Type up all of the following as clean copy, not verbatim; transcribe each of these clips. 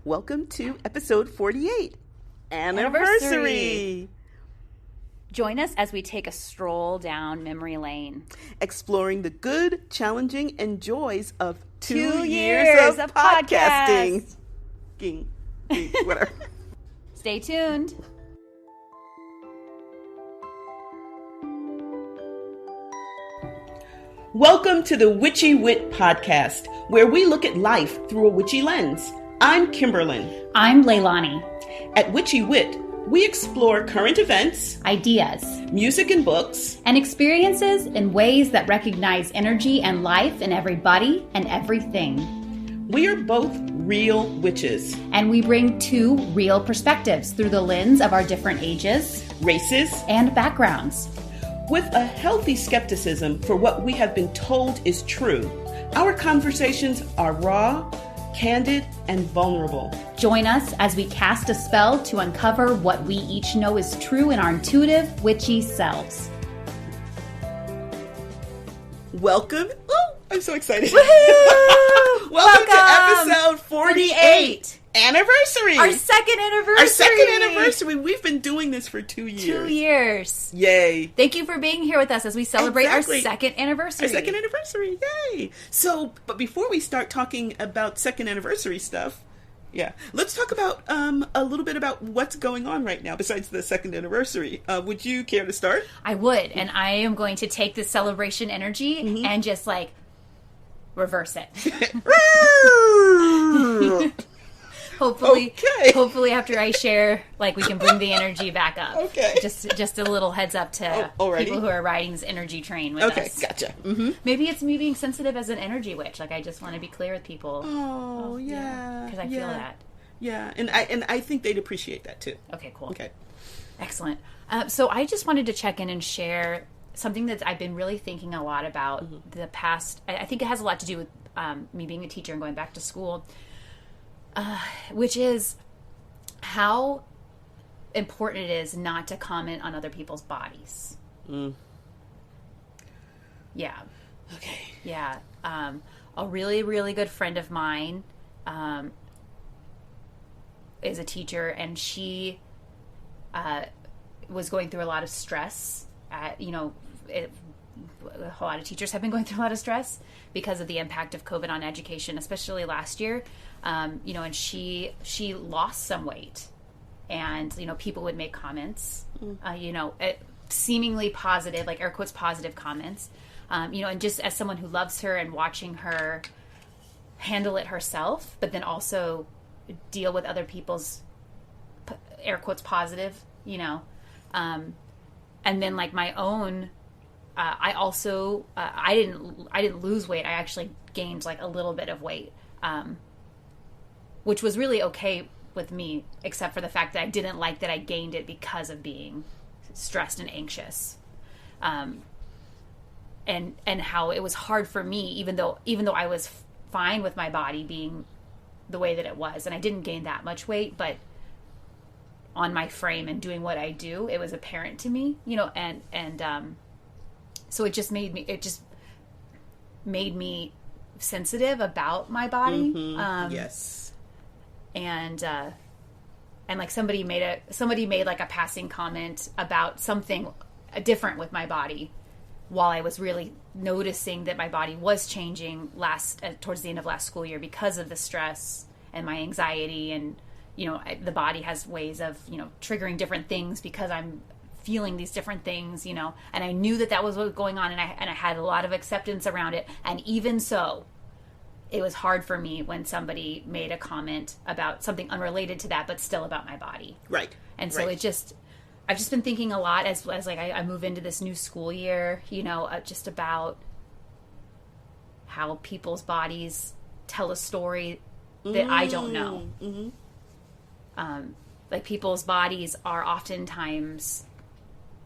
Welcome to episode 48, Anniversary! Join us as we take a stroll down memory lane. Exploring the good, challenging, and joys of 2 years of podcasting. Whatever. Stay tuned. Welcome to the Witchy Wit podcast, where we look at life through a witchy lens. I'm Kimberlyn. I'm Leilani. At Witchy Wit, we explore current events, Ideas, music and books, and experiences in ways that recognize energy and life in everybody and everything. We are both real witches. And we bring two real perspectives through the lens of our different ages, Races, and backgrounds. with a healthy skepticism for what we have been told is true. Our conversations are raw, candid, and vulnerable. Join us as we cast a spell to uncover what we each know is true in our intuitive, witchy selves. Welcome. Oh, I'm so excited. Woohoo! Welcome to episode 48. Anniversary. Our second anniversary. Our second anniversary. We've been doing this for 2 years. 2 years. Yay. Thank you for being here with us as we celebrate Exactly. our second anniversary. Our second anniversary. Yay. So, but before we start talking about second anniversary stuff, let's talk about a little bit about what's going on right now besides the second anniversary. Would you care to start? I would, and I am going to take this celebration energy and just like reverse it. Hopefully after I share, like, we can bring the energy back up. Okay. Just a little heads up to people who are riding this energy train with us. Okay, gotcha. Mm-hmm. Maybe it's me being sensitive as an energy witch. Like, I just want to be clear with people. Oh, yeah. Because I feel that. Yeah, and I think they'd appreciate that too. Okay, cool. Okay. Excellent. So I just wanted to check in and share something that I've been really thinking a lot about the past. I think it has a lot to do with me being a teacher and going back to school. Which is how important it is not to comment on other people's bodies. Yeah. Okay. Yeah. A really, really good friend of mine is a teacher, and she was going through a lot of stress. A lot of teachers have been going through a lot of stress because of the impact of COVID on education, especially last year. And she lost some weight, and, people would make comments, seemingly positive, like air quotes, positive comments, and just as someone who loves her and watching her handle it herself, but then also deal with other people's air quotes positive, and then like my own, I also, I didn't lose weight. I actually gained like a little bit of weight, which was really okay with me, except for the fact that I didn't like that I gained it because of being stressed and anxious. And how it was hard for me, even though I was fine with my body being the way that it was, and I didn't gain that much weight, but on my frame and doing what I do, it was apparent to me, so it just made me sensitive about my body. Yes. And like somebody made like a passing comment about something different with my body, while I was really noticing that my body was changing towards the end of last school year because of the stress and my anxiety, and the body has ways of triggering different things because I'm feeling these different things, and I knew that was what was going on, and I had a lot of acceptance around it, and even so, it was hard for me when somebody made a comment about something unrelated to that, but still about my body. Right. And so I've just been thinking a lot as like I move into this new school year, just about how people's bodies tell a story that I don't know. Like people's bodies are oftentimes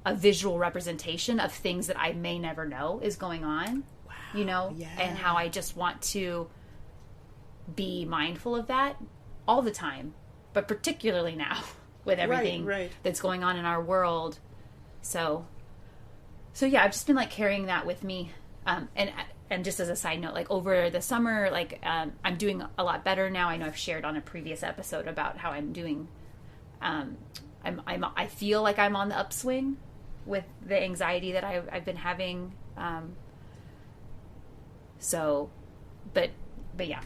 a visual representation of things that I may never know is going on. Yeah. And how I just want to be mindful of that all the time, but particularly now with everything that's going on in our world. So yeah, I've just been like carrying that with me. And and just as a side note, like over the summer, like I'm doing a lot better now. I know I've shared on a previous episode about how I'm doing. I feel like I'm on the upswing with the anxiety that I've been having. But yeah.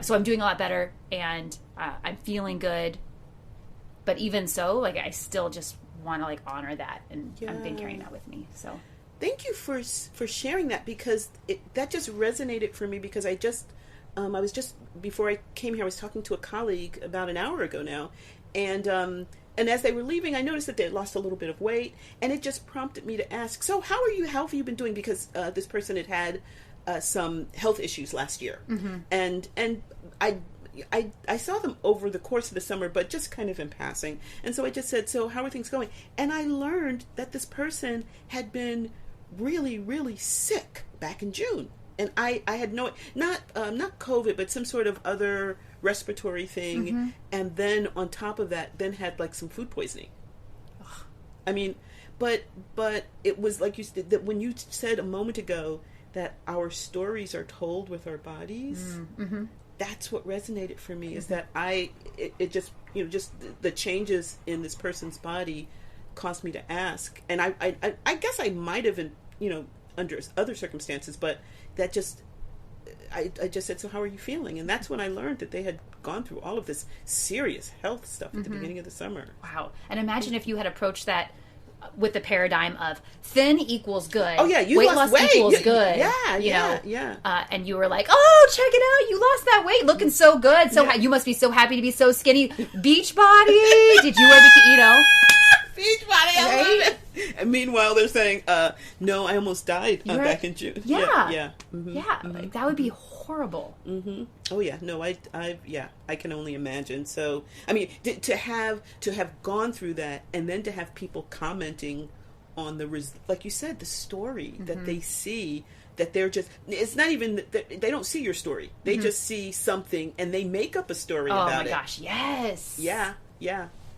So I'm doing a lot better, and I'm feeling good. But even so, like I still just want to like honor that, and I've been carrying that with me. So thank you for sharing that, because that just resonated for me, because I was just before I came here, I was talking to a colleague about an hour ago now, and as they were leaving, I noticed that they had lost a little bit of weight, and it just prompted me to ask, so how have you been doing? Because this person had some health issues last year, and I saw them over the course of the summer, but just kind of in passing. And so I just said, so how are things going? And I learned that this person had been really, really sick back in June. And I had not COVID, but some sort of other respiratory thing. And then on top of that, then had like some food poisoning. Ugh. I mean, but it was like you said, that when you said a moment ago that our stories are told with our bodies, that's what resonated for me, is that it just, just the changes in this person's body caused me to ask. And I guess I might have, under other circumstances, but that just, I just said, so how are you feeling? And that's when I learned that they had gone through all of this serious health stuff at the beginning of the summer. Wow. And imagine if you had approached that with the paradigm of thin equals good. Oh yeah, weight loss equals good. Yeah. And you were like, oh, check it out, you lost that weight, looking so good. So you must be so happy to be so skinny. Beach body. Did you ever, Beach body, I love it. And meanwhile, they're saying, no, I almost died back in June. Yeah. Like, that would be horrible. Oh yeah, no, I can only imagine. So, I mean, to have gone through that, and then to have people commenting on like you said, the story that they see, that they're just, it's not even, they don't see your story. They just see something, and they make up a story about it. Oh my gosh, yes. Yeah.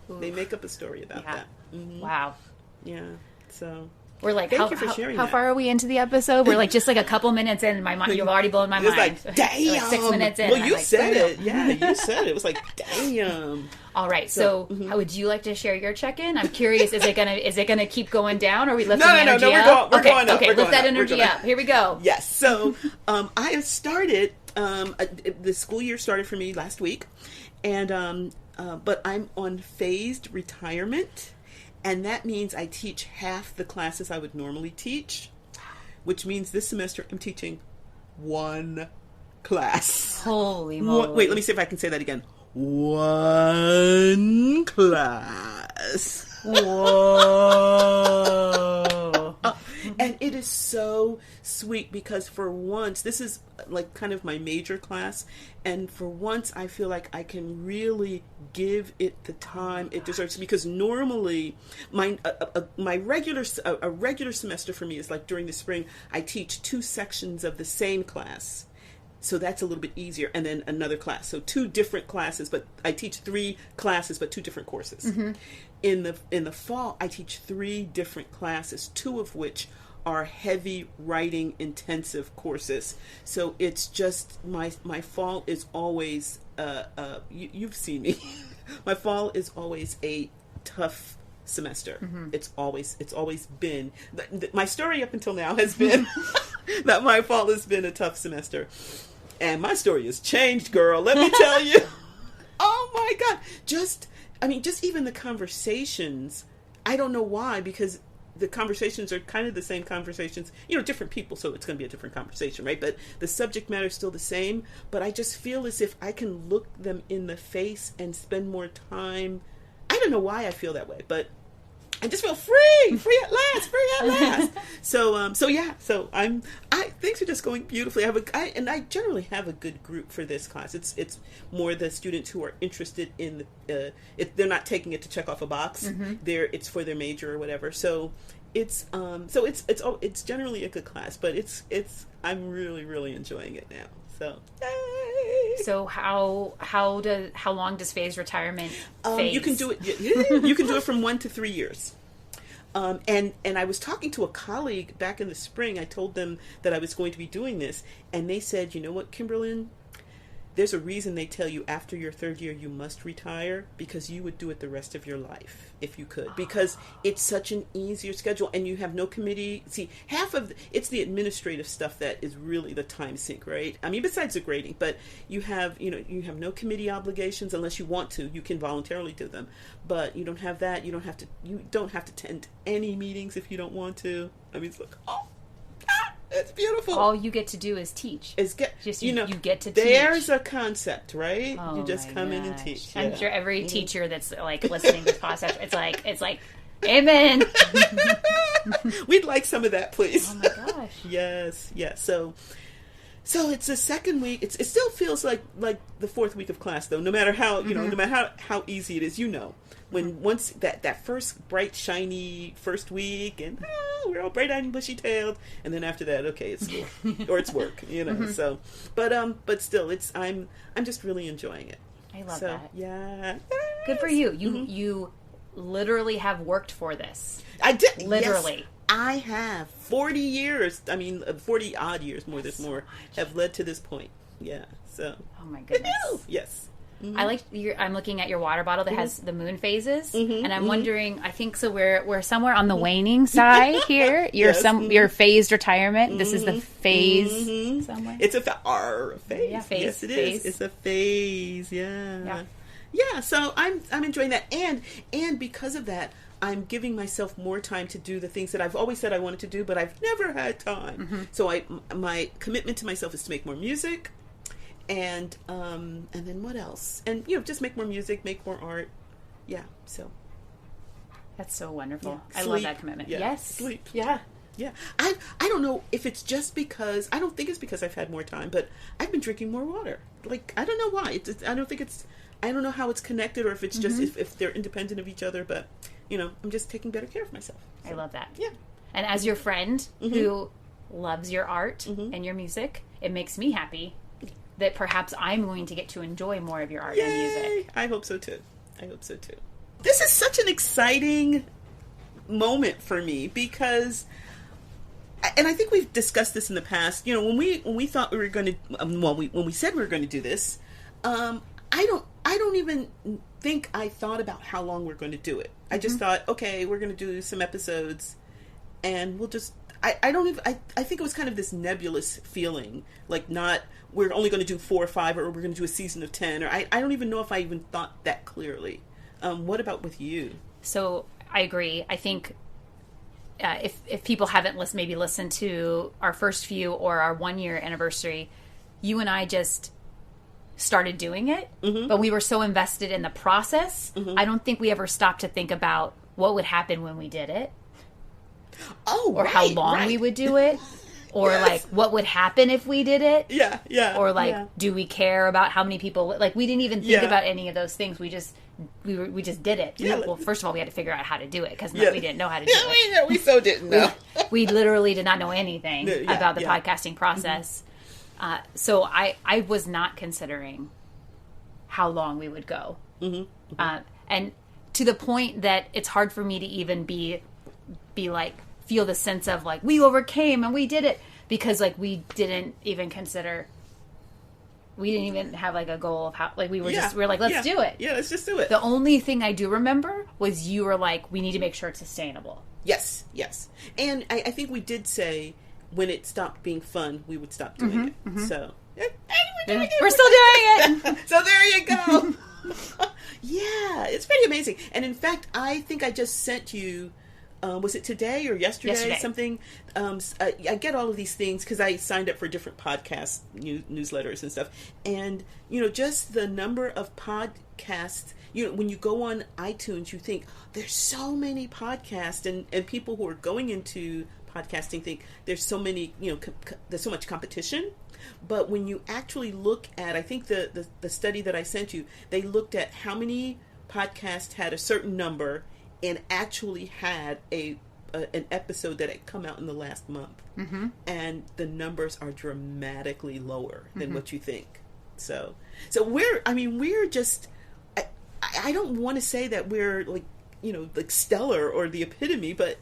Oof. They make up a story about that. Wow. Yeah. So we're like, thank you for sharing how that. far are we into the episode? We're like just like a couple minutes in. My mind, you've already blown my mind. It's like, damn. Like 6 minutes in. Well, you said it. Yeah, you said it. It was like, damn. All right. So, how would you like to share your check-in? I'm curious. Is it gonna keep going down? Or are we lifting the energy up? We're going up. Okay, lift that energy up. Here we go. Yes. So, I have started. The school year started for me last week, and but I'm on phased retirement. And that means I teach half the classes I would normally teach, which means this semester I'm teaching one class. Holy moly. Wait, let me see if I can say that again. One class. Whoa. And it is so sweet, because for once, this is like kind of my major class, and for once I feel like I can really give it the time it deserves, because normally my regular semester for me is like during the spring I teach 2 sections of the same class. So that's a little bit easier. And then another class. So 2 different classes, but I teach 3 classes, but 2 different courses. In the fall, I teach 3 different classes, 2 of which are heavy writing intensive courses. So it's just, my fall is always, you've seen me. My fall is always a tough semester. It's always been, my story up until now has been that my fall has been a tough semester. And my story has changed, girl. Let me tell you. Oh my God. Just even the conversations. I don't know why, because the conversations are kind of the same conversations, different people, so it's going to be a different conversation, right? But the subject matter is still the same, but I just feel as if I can look them in the face and spend more time. I don't know why I feel that way, but I just feel free at last. So things are just going beautifully. I generally have a good group for this class. It's more the students who are interested in they're not taking it to check off a box. It's for their major or whatever. So it's generally a good class, but I'm really, really enjoying it now. So yay. So how long does phased retirement phase? You can do it. You can do it from 1 to 3 years. And I was talking to a colleague back in the spring. I told them that I was going to be doing this, and they said, you know what, Kimberlyn? There's a reason they tell you after your third year you must retire, because you would do it the rest of your life if you could, because it's such an easier schedule and you have no committee. See, it's the administrative stuff that is really the time sink, right? I mean, besides the grading, but you have no committee obligations unless you want to. You can voluntarily do them, but you don't have that. You don't have to attend any meetings if you don't want to. I mean, it's like, it's beautiful. All you get to do is teach. You get to teach. There's a concept, right? Oh, you just come in and teach. Yeah. I'm sure every teacher that's like listening to this podcast, it's like, amen. We'd like some of that, please. Oh my gosh. Yes. So it's the second week. It still feels like the fourth week of class, though. No matter how no matter how easy it is, once that first bright, shiny first week, and we're all bright-eyed and bushy-tailed, and then after that, okay, it's school or it's work, So, but still, I'm just really enjoying it. I love that. Yeah, good for you. You literally have worked for this. I did literally. Yes, I have 40 years. I mean, 40 odd years, have led to this point. Yeah. So. Oh my goodness. Yes. Mm-hmm. I'm looking at your water bottle that has the moon phases, and I'm wondering. I think so. We're somewhere on the waning side here. Your phased retirement. This is the phase somewhere. It's a phase. Yeah, phase. Yes, it is. It's a phase. Yeah. So I'm enjoying that, and because of that, I'm giving myself more time to do the things that I've always said I wanted to do, but I've never had time. So my commitment to myself is to make more music. And then what else? And just make more music, make more art. Yeah, so that's so wonderful. Yeah. I love that commitment. Yeah. Yes, sleep. Yeah. I don't know if it's just because I don't think it's because I've had more time, but I've been drinking more water. Like, I don't know why. I don't know how it's connected, or if it's just if they're independent of each other. But I'm just taking better care of myself. So, I love that. Yeah. And as your friend who loves your art and your music, it makes me happy that perhaps I'm going to get to enjoy more of your art and music. I hope so too. This is such an exciting moment for me because, and I think we've discussed this in the past. When we thought we were going to, when we said we were going to do this, I don't even think I thought about how long we're going to do it. I just thought, okay, we're going to do some episodes, and we'll just. I think it was kind of this nebulous feeling, like we're only going to do 4 or 5, or we're going to do a season of 10, or I don't even know if I even thought that clearly. What about with you? So I agree. I think if people haven't listened to our first few or our 1-year anniversary, you and I just started doing it, but we were so invested in the process. I don't think we ever stopped to think about what would happen when we did it. Or how long we would do it, or like what would happen if we did it. Yeah. Or like, do we care about how many people? Like, we didn't even think about any of those things. We just did it. Yeah. Well, first of all, we had to figure out how to do it because we didn't know how to do it. We so didn't know. We literally did not know anything about the podcasting process. So I was not considering how long we would go, and to the point that it's hard for me to even be like feel the sense of like we overcame and we did it, because like we didn't even have like a goal of how, like we were like, let's do it. Yeah, let's just do it. The only thing I do remember was you were like, we need to make sure it's sustainable. Yes. And I think we did say when it stopped being fun, we would stop doing it. So we're still doing it. So there you go. Yeah, it's pretty amazing. And in fact, I think I just sent you, was it today or yesterday? Something. I get all of these things because I signed up for different podcast newsletters and stuff. And, just the number of podcasts, when you go on iTunes, you think there's so many podcasts, and people who are going into podcasting think there's so many, there's so much competition. But when you actually look at, I think the study that I sent you, they looked at how many podcasts had a certain number and actually had an episode that had come out in the last month. And the numbers are dramatically lower than what you think. So we're just, I don't want to say that we're like like stellar or the epitome, but,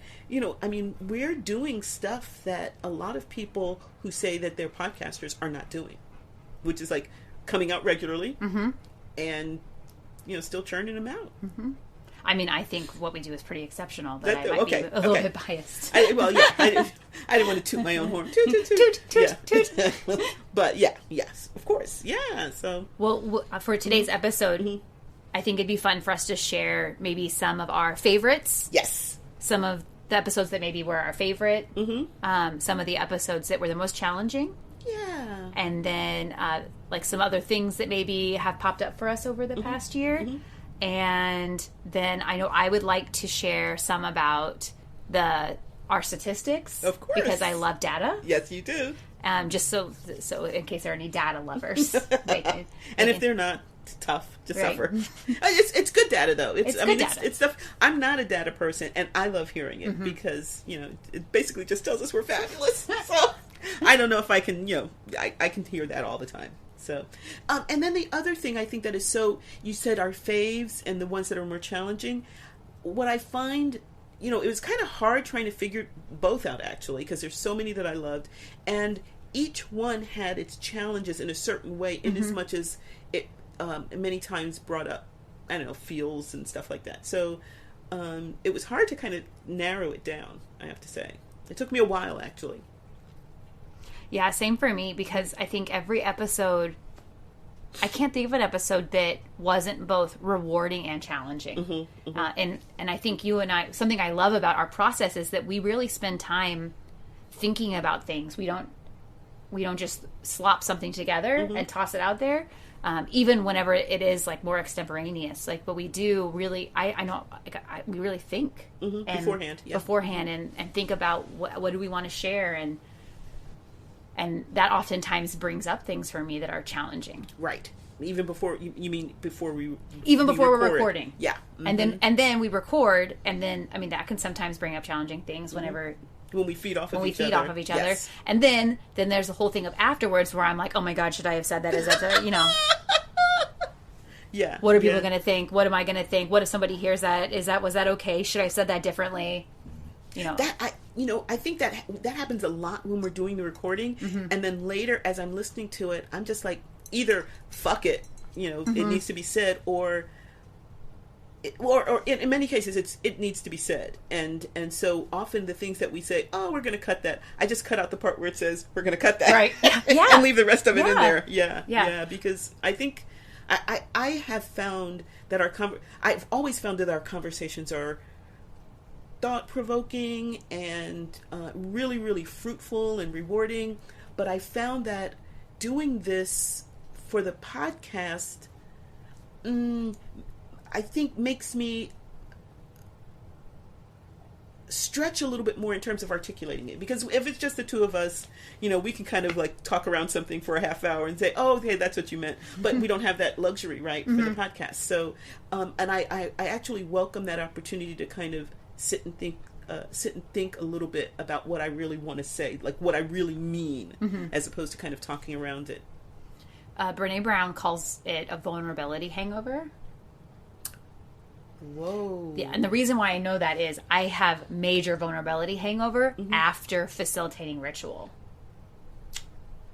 I mean, we're doing stuff that a lot of people who say that they're podcasters are not doing, which is like coming out regularly and, still churning them out. I mean, I think what we do is pretty exceptional, but I might be a little bit biased. I didn't want to toot my own horn. Toot, toot, toot. Toot. But yes, of course. Yeah, so. Well, for today's episode, I think it'd be fun for us to share maybe some of our favorites. Yes. Some of the episodes that maybe were our favorite. Some of the episodes that were the most challenging. Yeah. And then, like, some other things that maybe have popped up for us over the past year. And then I know I would like to share some about our statistics. Of course. Because I love data. Yes, you do. Just so in case there are any data lovers. And if they're not, it's tough to Right. suffer. It's good data, though. It's good data. It's stuff. I'm not a data person, and I love hearing it because, it basically just tells us we're fabulous. So I don't know if I can, I can hear that all the time. So, and then the other thing I think that is you said our faves and the ones that are more challenging. What I find, it was kind of hard trying to figure both out, actually, because there's so many that I loved. And each one had its challenges in a certain way, in as much as it many times brought up, I don't know, feels and stuff like that. So it was hard to kind of narrow it down, I have to say. It took me a while, actually. Yeah, same for me, because I think every episode, I can't think of an episode that wasn't both rewarding and challenging. And I think you and I, something I love about our process is that we really spend time thinking about things. We don't just slop something together and toss it out there. Even whenever it is like more extemporaneous, but we do really, I know, we really think beforehand and think about what do we want to share, and that oftentimes brings up things for me that are challenging. Right. Even before you mean before we we're recording. Yeah. And then we record, and then I mean that can sometimes bring up challenging things when we feed off of each other. Yes. And then there's the whole thing of afterwards where I'm like, oh my god, should I have said that? Is that Yeah. What are people going to think? What am I going to think? What if somebody hears that? Was that okay? Should I have said that differently? I think that happens a lot when we're doing the recording, and then later as I'm listening to it, I'm just like, either fuck it, it needs to be said, or in many cases it needs to be said, and so often the things that we say, oh, we're going to cut that, I just cut out the part where it says we're going to cut that, right? Yeah. And leave the rest of it in there. Yeah. Because I think I have found that I've always found that our conversations are thought-provoking and really, really fruitful and rewarding. But I found that doing this for the podcast, I think makes me stretch a little bit more in terms of articulating it. Because if it's just the two of us, we can kind of like talk around something for a half hour and say, oh, okay, that's what you meant. But we don't have that luxury, right, for the podcast. So, and I actually welcome that opportunity to kind of sit and think a little bit about what I really want to say, like what I really mean, as opposed to kind of talking around it. Brene Brown calls it a vulnerability hangover. Whoa. Yeah, and the reason why I know that is I have major vulnerability hangover after facilitating ritual.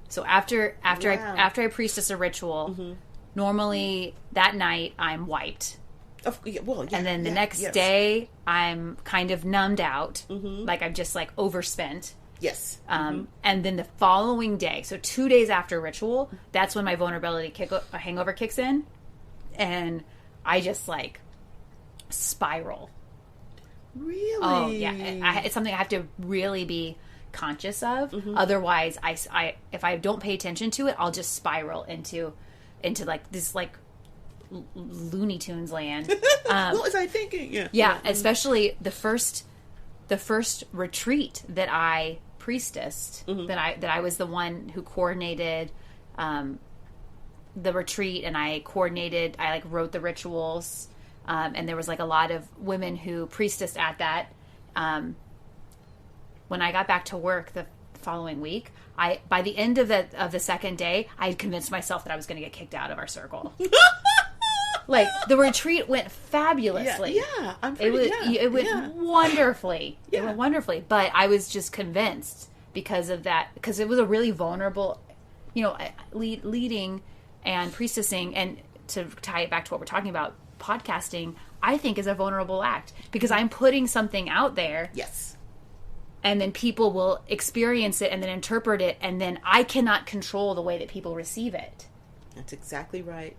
So after I priestess a ritual, normally that night I'm wiped. And then the next day, I'm kind of numbed out, like I'm just like overspent. Yes. And then the following day, so 2 days after ritual, that's when my vulnerability hangover kicks in, and I just like spiral. Really? Oh yeah, it's something I have to really be conscious of. Otherwise, I if I don't pay attention to it, I'll just spiral into like this like Looney Tunes land. What was I thinking? Yeah, especially the first retreat that I priestessed, that I was the one who coordinated the retreat, and I like wrote the rituals, and there was like a lot of women who priestessed at that. When I got back to work the following week, by the end of the second day, I had convinced myself that I was going to get kicked out of our circle. Like, the retreat went fabulously. Yeah, it went wonderfully. Yeah. It went wonderfully. But I was just convinced because of that, because it was a really vulnerable, leading and priestessing, and to tie it back to what we're talking about, podcasting, I think is a vulnerable act, because I'm putting something out there. Yes. And then people will experience it and then interpret it, and then I cannot control the way that people receive it. That's exactly right.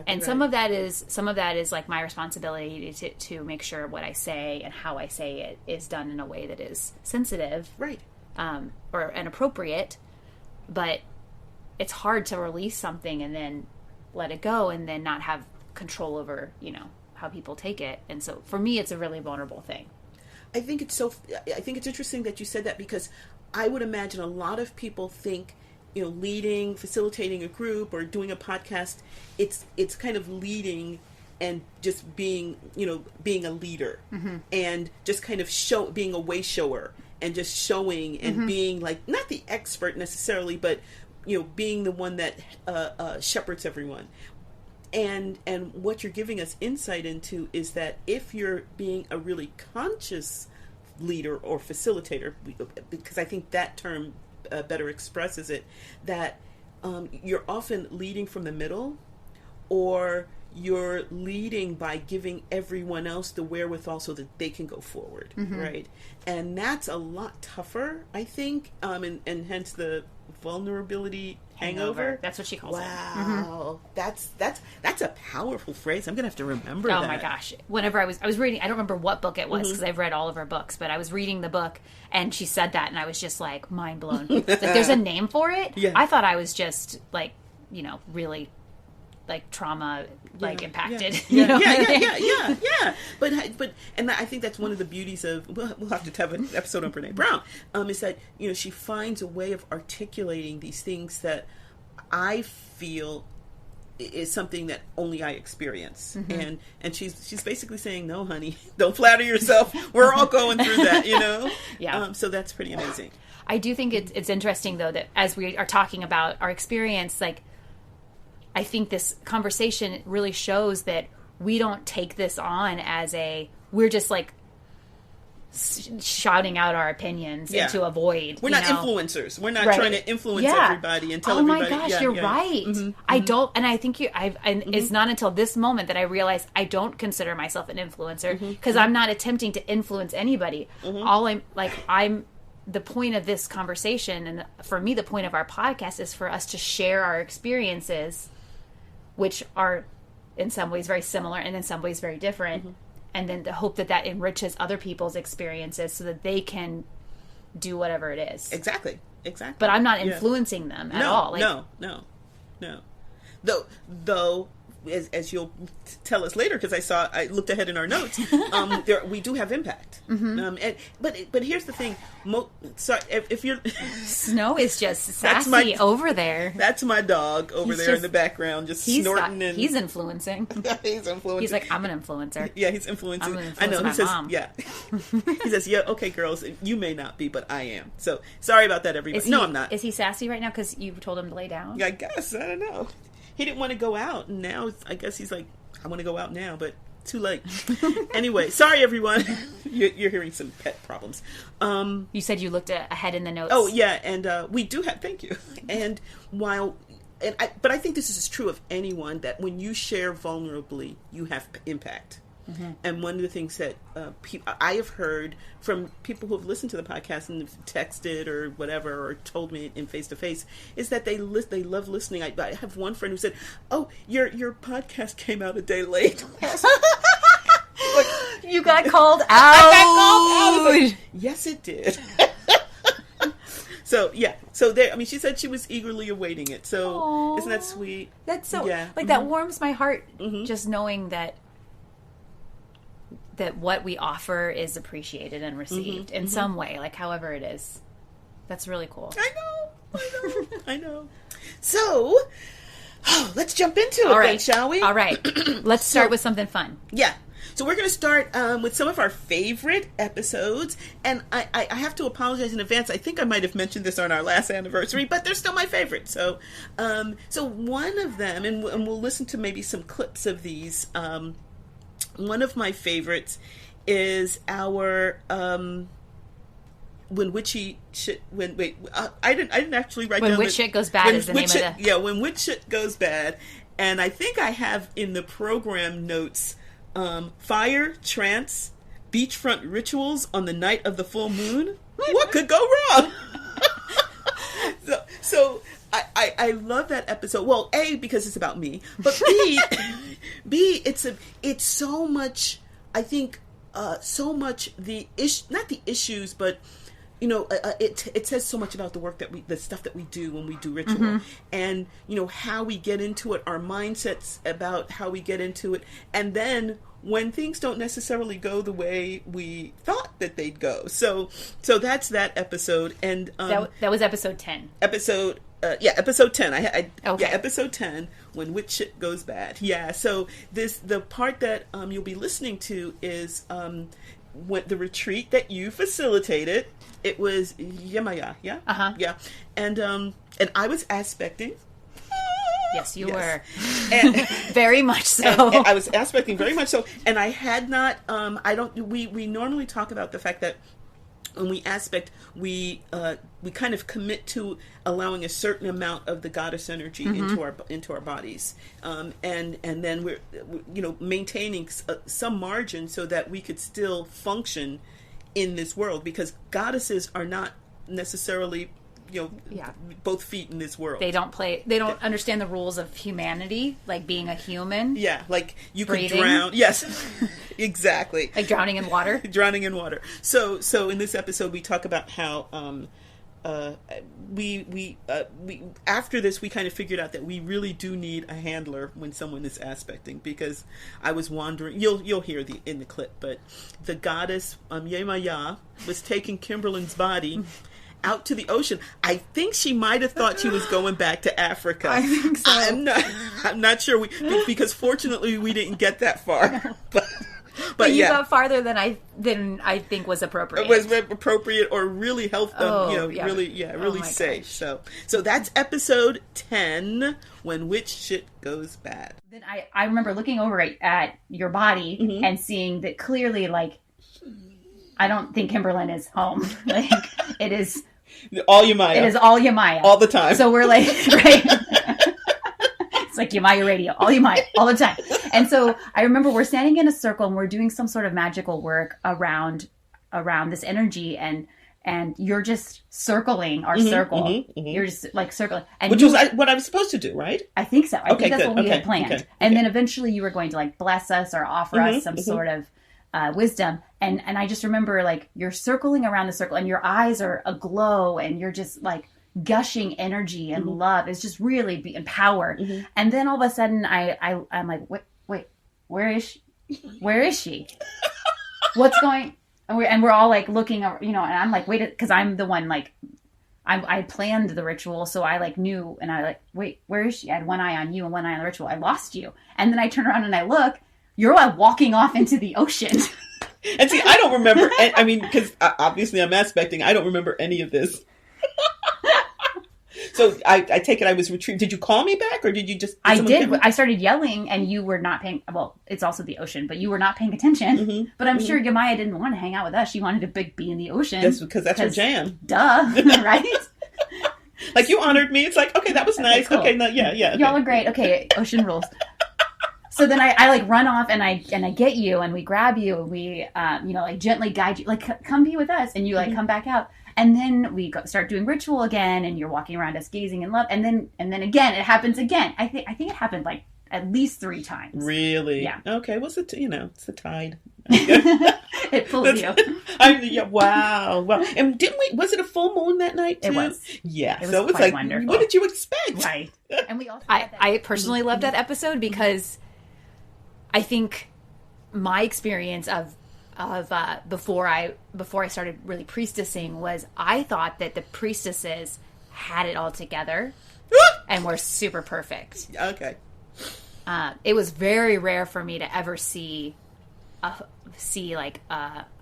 And some of that is like my responsibility to make sure what I say and how I say it is done in a way that is sensitive, right, and appropriate. But it's hard to release something and then let it go and then not have control over how people take it. And so for me, it's a really vulnerable thing. I think it's interesting that you said that, because I would imagine a lot of people think, leading, facilitating a group or doing a podcast, it's kind of leading and just being a leader, and just kind of being a way shower and just showing and being like, not the expert necessarily, but being the one that shepherds everyone. And what you're giving us insight into is that if you're being a really conscious leader or facilitator, because I think that term better expresses it, that you're often leading from the middle, or you're leading by giving everyone else the wherewithal so that they can go forward, right? And that's a lot tougher, I think, and hence the vulnerability hangover. That's what she calls it. Wow, that's a powerful phrase. I'm gonna have to remember that. Oh my gosh! Whenever I was reading, I don't remember what book it was, because I've read all of her books, but I was reading the book and she said that, and I was just like mind blown. Like, there's a name for it. Yeah. I thought I was just like really like trauma impacted. Yeah. But I think that's one of the beauties of, we'll have to have an episode on Brene Brown, is that she finds a way of articulating these things that I feel is something that only I experience, and she's basically saying, no, honey, don't flatter yourself. We're all going through that, Yeah. So that's pretty amazing. I do think it's interesting though that as we are talking about our experience, like, I think this conversation really shows that we don't take this on as we're just like shouting out our opinions into a void. We're not influencers. We're not trying to influence everybody and tell everybody. Oh my gosh, you're right. I don't, and I think it's not until this moment that I realized I don't consider myself an influencer, because I'm not attempting to influence anybody. I'm the point of this conversation, and for me, the point of our podcast is for us to share our experiences, which are in some ways very similar and in some ways very different. And then the hope that enriches other people's experiences so that they can do whatever it is. Exactly. But I'm not influencing them at all. No. Though, as you'll tell us later, because I looked ahead in our notes, we do have impact. But here's the thing. If you're Snow is just sassy over there. That's my dog over there in the background, just snorting. He's influencing. He's influencing. He's like, I'm an influencer. Yeah, he's influencing. I'm gonna influence I know. He says, mom. yeah. He says, yeah, okay, girls, you may not be, but I am. So sorry about that, everybody. No, I'm not. Is he sassy right now because you told him to lay down? I guess. I don't know. He didn't want to go out, and now I guess he's like, I want to go out now, but too late. Anyway, sorry everyone. You're hearing some pet problems. You said you looked ahead in the notes. Oh yeah, and we do have. Thank you. And but I think this is true of anyone, that when you share vulnerably, you have impact. And one of the things that I have heard from people who have listened to the podcast and texted or whatever, or told me in face-to-face, is that they love listening. I have one friend who said, oh, your podcast came out a day late. You got called out. I got called out. Like, yes, it did. So yeah, she said she was eagerly awaiting it. So aww, isn't that sweet? That's so that warms my heart, just knowing that what we offer is appreciated and received in some way, like however it is. That's really cool. I know. So let's jump into it then, shall we? All right. Let's start with something fun. Yeah. So we're going to start with some of our favorite episodes, and I have to apologize in advance. I think I might have mentioned this on our last anniversary, but they're still my favorite. So, so one of them, and we'll listen to maybe some clips of these. One of my favorites is our when Witchy shit. I didn't actually write when down witch shit goes bad is the name of the. Yeah, when witch shit goes bad, and I think I have in the program notes. Fire, trance, beachfront rituals on the night of the full moon. What could go wrong? so I love that episode. Well, A, because it's about me, but B, it's so much. I think so much not the issues, but you know, it says so much about the stuff that we do when we do ritual, and you know how we get into it, our mindsets about how we get into it, and then when things don't necessarily go the way we thought that they'd go. So that's that episode, and that was episode 10. Episode 10. Okay. Yeah, episode 10, when witch shit goes bad. Yeah. So the part that you'll be listening to is when the retreat that you facilitated. It was Yemaya, yeah? Yeah. And I was aspecting. Yes, you were. And very much so. And I was aspecting very much so. And I had not, we normally talk about the fact that when we aspect, we kind of commit to allowing a certain amount of the goddess energy into our bodies, and then we're maintaining some margin so that we could still function in this world, because goddesses are not necessarily both feet in this world. They don't understand the rules of humanity, like being a human. Yeah, like you breathing. Could drown. Yes, exactly. Like drowning in water. Drowning in water. So in this episode we talk about how we after this we kind of figured out that we really do need a handler when someone is aspecting, because I was wandering. You'll hear in the clip, but the goddess Yemaya was taking Kimberlyn's body out to the ocean. I think she might have thought she was going back to Africa. I think so. I'm not sure because fortunately we didn't get that far. But you yeah, got farther than I think was appropriate. It was appropriate or really helpful. Really my safe. So that's episode 10, when witch shit goes bad. Then I remember looking over at your body and seeing that clearly, like, I don't think Kimberlyn is home. Like, it is all Yemaya. It is all Yemaya all the time. So we're like, right. It's like Yemaya radio, all Yemaya, all the time. And so I remember we're standing in a circle and we're doing some sort of magical work around this energy, and you're just circling our circle. You're just like circling. And which was what I was supposed to do, right? I think so. I think that's good. what we had planned. And then eventually you were going to like bless us or offer us some sort of wisdom. And I just remember like you're circling around the circle and your eyes are aglow and you're just like gushing energy and love. It's just really power. And then all of a sudden I'm like, wait, where is she? Where is she? What's going? And we're all like looking, and I'm like, wait, because I'm the one like, I planned the ritual, so I like knew, and I like, wait, where is she? I had one eye on you and one eye on the ritual. I lost you, and then I turn around and I look. You're like walking off into the ocean. And see, I don't remember. I mean, because obviously I'm aspecting. I don't remember any of this. So I take it I was retrieved. Did you call me back, or did you just? I did. I started yelling, and you were not paying. Well, it's also the ocean, but you were not paying attention. But I'm sure Yemaya didn't want to hang out with us. She wanted to be in the ocean. Because that's her jam. Duh, right? Like you honored me. It's like, okay, that was nice. Cool. Okay, no, yeah. Okay. Y'all are great. Okay, ocean rules. So then I like run off and I get you and we grab you and we like gently guide you, like come be with us, and you like come back out, and then we start doing ritual again, and you're walking around us gazing in love, and then again it happens again. I think it happened like at least 3 times. Really? Yeah. Okay. What's it? It's the tide. It pulls you. Wow. And didn't we? Was it a full moon that night too? It was. Yeah. It was so it's quite like, wonderful. what did you expect? Right. And we also. I personally loved that episode because I think my experience of before I started really priestessing was I thought that the priestesses had it all together and were super perfect. Okay. It was very rare for me to ever see see like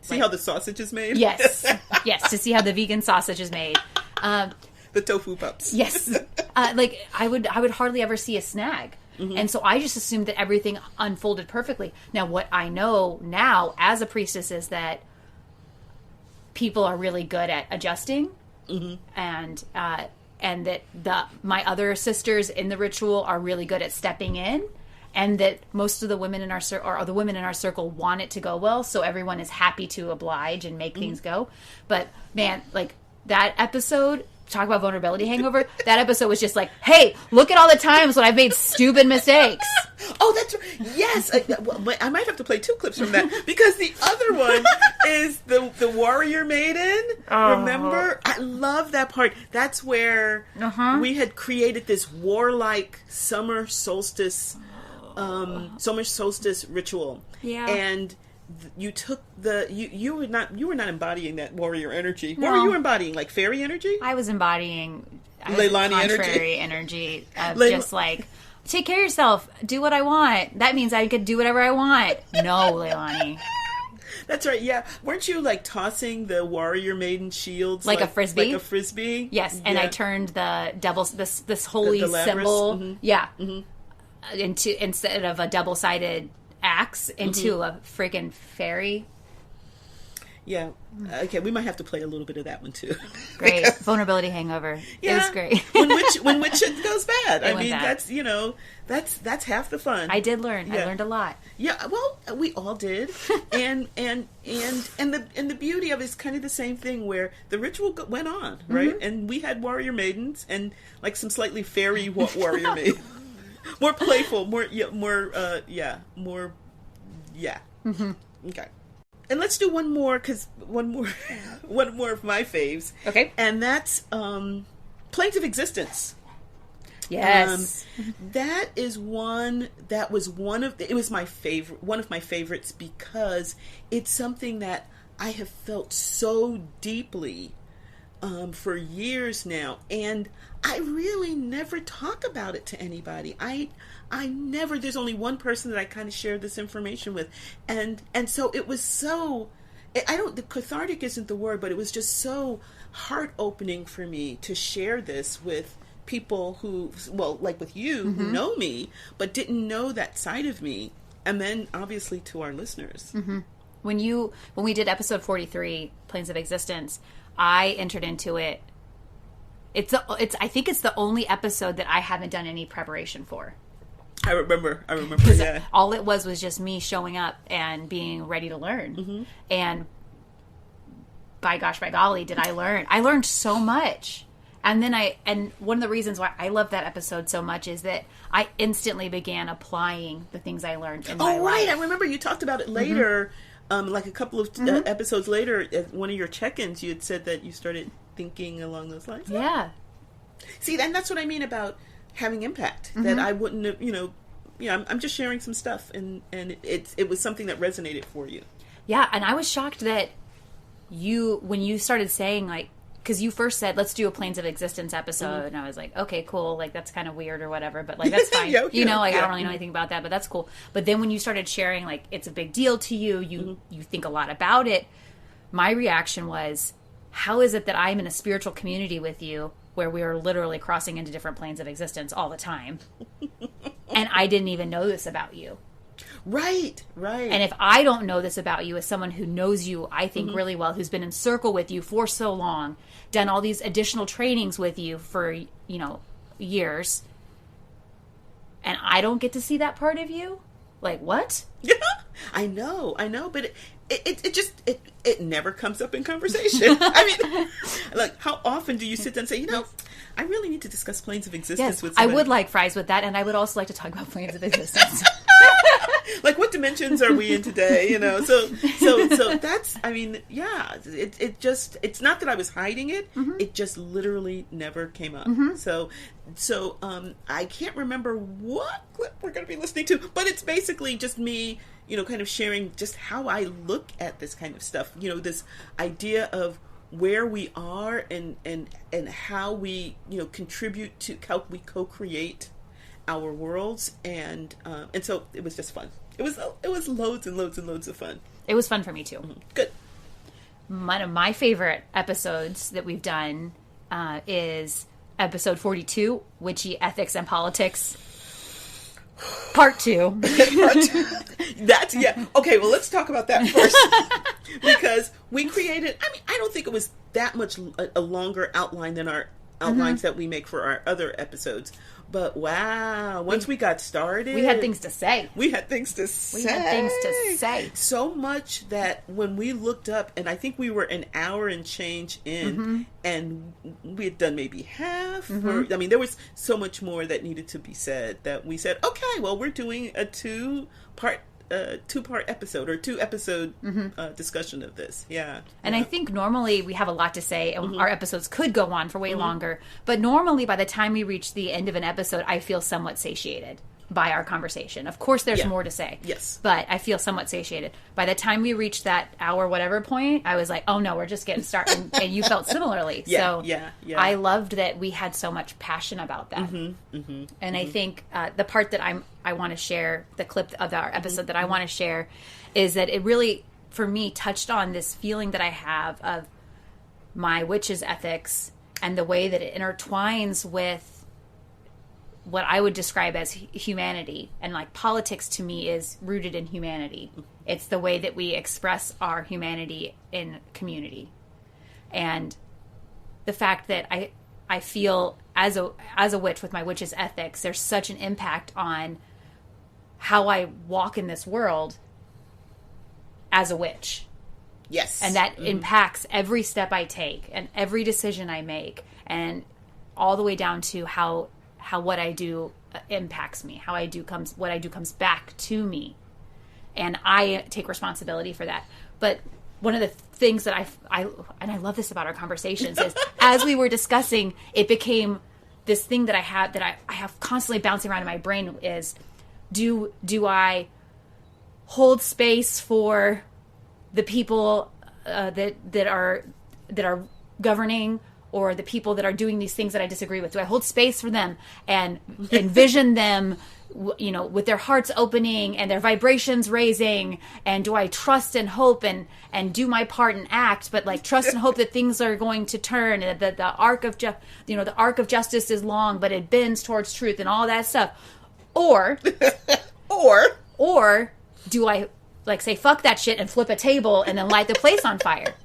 see how the sausage is made. Yes, yes, to see how the vegan sausage is made. The tofu pups. Yes, like I would hardly ever see a snag. And so I just assumed that everything unfolded perfectly. Now, what I know now as a priestess is that people are really good at adjusting, and that my other sisters in the ritual are really good at stepping in, and that most of the women in our circle want it to go well, so everyone is happy to oblige and make things go. But man, like that episode. Talk about vulnerability hangover. That episode was just like, hey, look at all the times when I've made stupid mistakes. Oh, that's right. Yes. I might have to play 2 clips from that, because the other one is the Warrior Maiden. Oh. Remember? I love that part. That's where we had created this warlike summer solstice ritual. Yeah. And you took you were not embodying that warrior energy. No. What were you embodying? Like fairy energy? I was embodying Leilani energy of just like, take care of yourself, do what I want. That means I could do whatever I want. No, Leilani. That's right. Yeah, weren't you like tossing the Warrior Maiden shields like a frisbee? Like a frisbee. Yes, and I turned the double this holy symbol. Yeah. Into, instead of a double-sided axe, into a friggin' fairy. Yeah. Okay, we might have to play a little bit of that one too. Great. Vulnerability hangover. Yeah. It was great. when witch goes bad. I mean, bad. That's half the fun. I did learn. Yeah. I learned a lot. Yeah, well, we all did. and the beauty of it is kind of the same thing, where the ritual went on, right? And we had warrior maidens and like some slightly fairy warrior maidens. More playful, more. Okay. And let's do one more of my faves. Okay. And that's Planes of Existence. Yes. That is one that was one of my favorites, because it's something that I have felt so deeply for years now, and I really never talk about it to anybody. I never, there's only one person that I kind of share this information with, and so it was so, the cathartic isn't the word, but it was just so heart-opening for me to share this with people who, well, like with you, who know me, but didn't know that side of me, and then obviously to our listeners. When we did episode 43, Planes of Existence, I entered into it. I think it's the only episode that I haven't done any preparation for. I remember. Yeah. All it was just me showing up and being ready to learn. And by golly, did I learn? I learned so much. And one of the reasons why I love that episode so much is that I instantly began applying the things I learned in my life. Oh, right. I remember you talked about it later. Like a couple of episodes later, at one of your check-ins, you had said that you started thinking along those lines. Yeah. See, and that's what I mean about having impact. That I wouldn't have, I'm just sharing some stuff, and it was something that resonated for you. Yeah, and I was shocked that when you started saying, like, because you first said, let's do a Planes of Existence episode, and I was like, okay, cool, like, that's kind of weird or whatever, but, like, that's fine. I don't really know anything about that, but that's cool. But then when you started sharing, like, it's a big deal to you, you think a lot about it, my reaction was, how is it that I'm in a spiritual community with you where we are literally crossing into different planes of existence all the time, and I didn't even know this about you? Right. And if I don't know this about you as someone who knows you, I think, really well, who's been in circle with you for so long, done all these additional trainings with you for, years, and I don't get to see that part of you? Like, what? Yeah, I know, but it never comes up in conversation. I mean, like, how often do you sit down and say, I really need to discuss Planes of Existence with somebody? I would like fries with that, and I would also like to talk about Planes of Existence. Like, what dimensions are we in today? So that's, I mean, yeah, it's not that I was hiding it. It just literally never came up. So I can't remember what clip we're going to be listening to, but it's basically just me, kind of sharing just how I look at this kind of stuff. This idea of where we are and how we, contribute to, how we co-create our worlds, and so it was just fun. It was loads and loads and loads of fun. It was fun for me too. Good. One of my favorite episodes that we've done is episode 42, Witchy, Ethics, and Politics, part 2. That's, yeah. Okay, well, let's talk about that first. Because we created, I mean, I don't think it was that much a longer outline than our outlines that we make for our other episodes. But wow, once we got started, We had things to say. So much that when we looked up, and I think we were an hour and change in, and we had done maybe half. Or, I mean, there was so much more that needed to be said that we said, okay, well, we're doing a two-part episode or 2-episode discussion of this. Yeah. And I think normally we have a lot to say, and our episodes could go on for way longer. But normally by the time we reach the end of an episode, I feel somewhat satiated by our conversation. Of course, there's more to say. Yes. But I feel somewhat satiated. By the time we reached that hour whatever point, I was like, oh no, we're just getting started. And you felt similarly. Yeah, so I loved that we had so much passion about that. And I think the part that I want to share, the clip of our episode that I want to share, is that it really, for me, touched on this feeling that I have of my witch's ethics and the way that it intertwines with what I would describe as humanity. And like politics to me is rooted in humanity. It's the way that we express our humanity in community. And the fact that I feel as a witch with my witch's ethics, there's such an impact on how I walk in this world as a witch. Yes. And that impacts every step I take and every decision I make, and all the way down to how what I do impacts me, what I do comes back to me, and I take responsibility for that. But one of the things that I love this about our conversations is as we were discussing, it became this thing that I have constantly bouncing around in my brain is, do I hold space for the people that are governing, or the people that are doing these things that I disagree with? Do I hold space for them and envision them, with their hearts opening and their vibrations raising? And do I trust and hope and do my part and act, but like trust and hope that things are going to turn, and that the arc of justice is long, but it bends towards truth and all that stuff? Or do I like say fuck that shit and flip a table and then light the place on fire?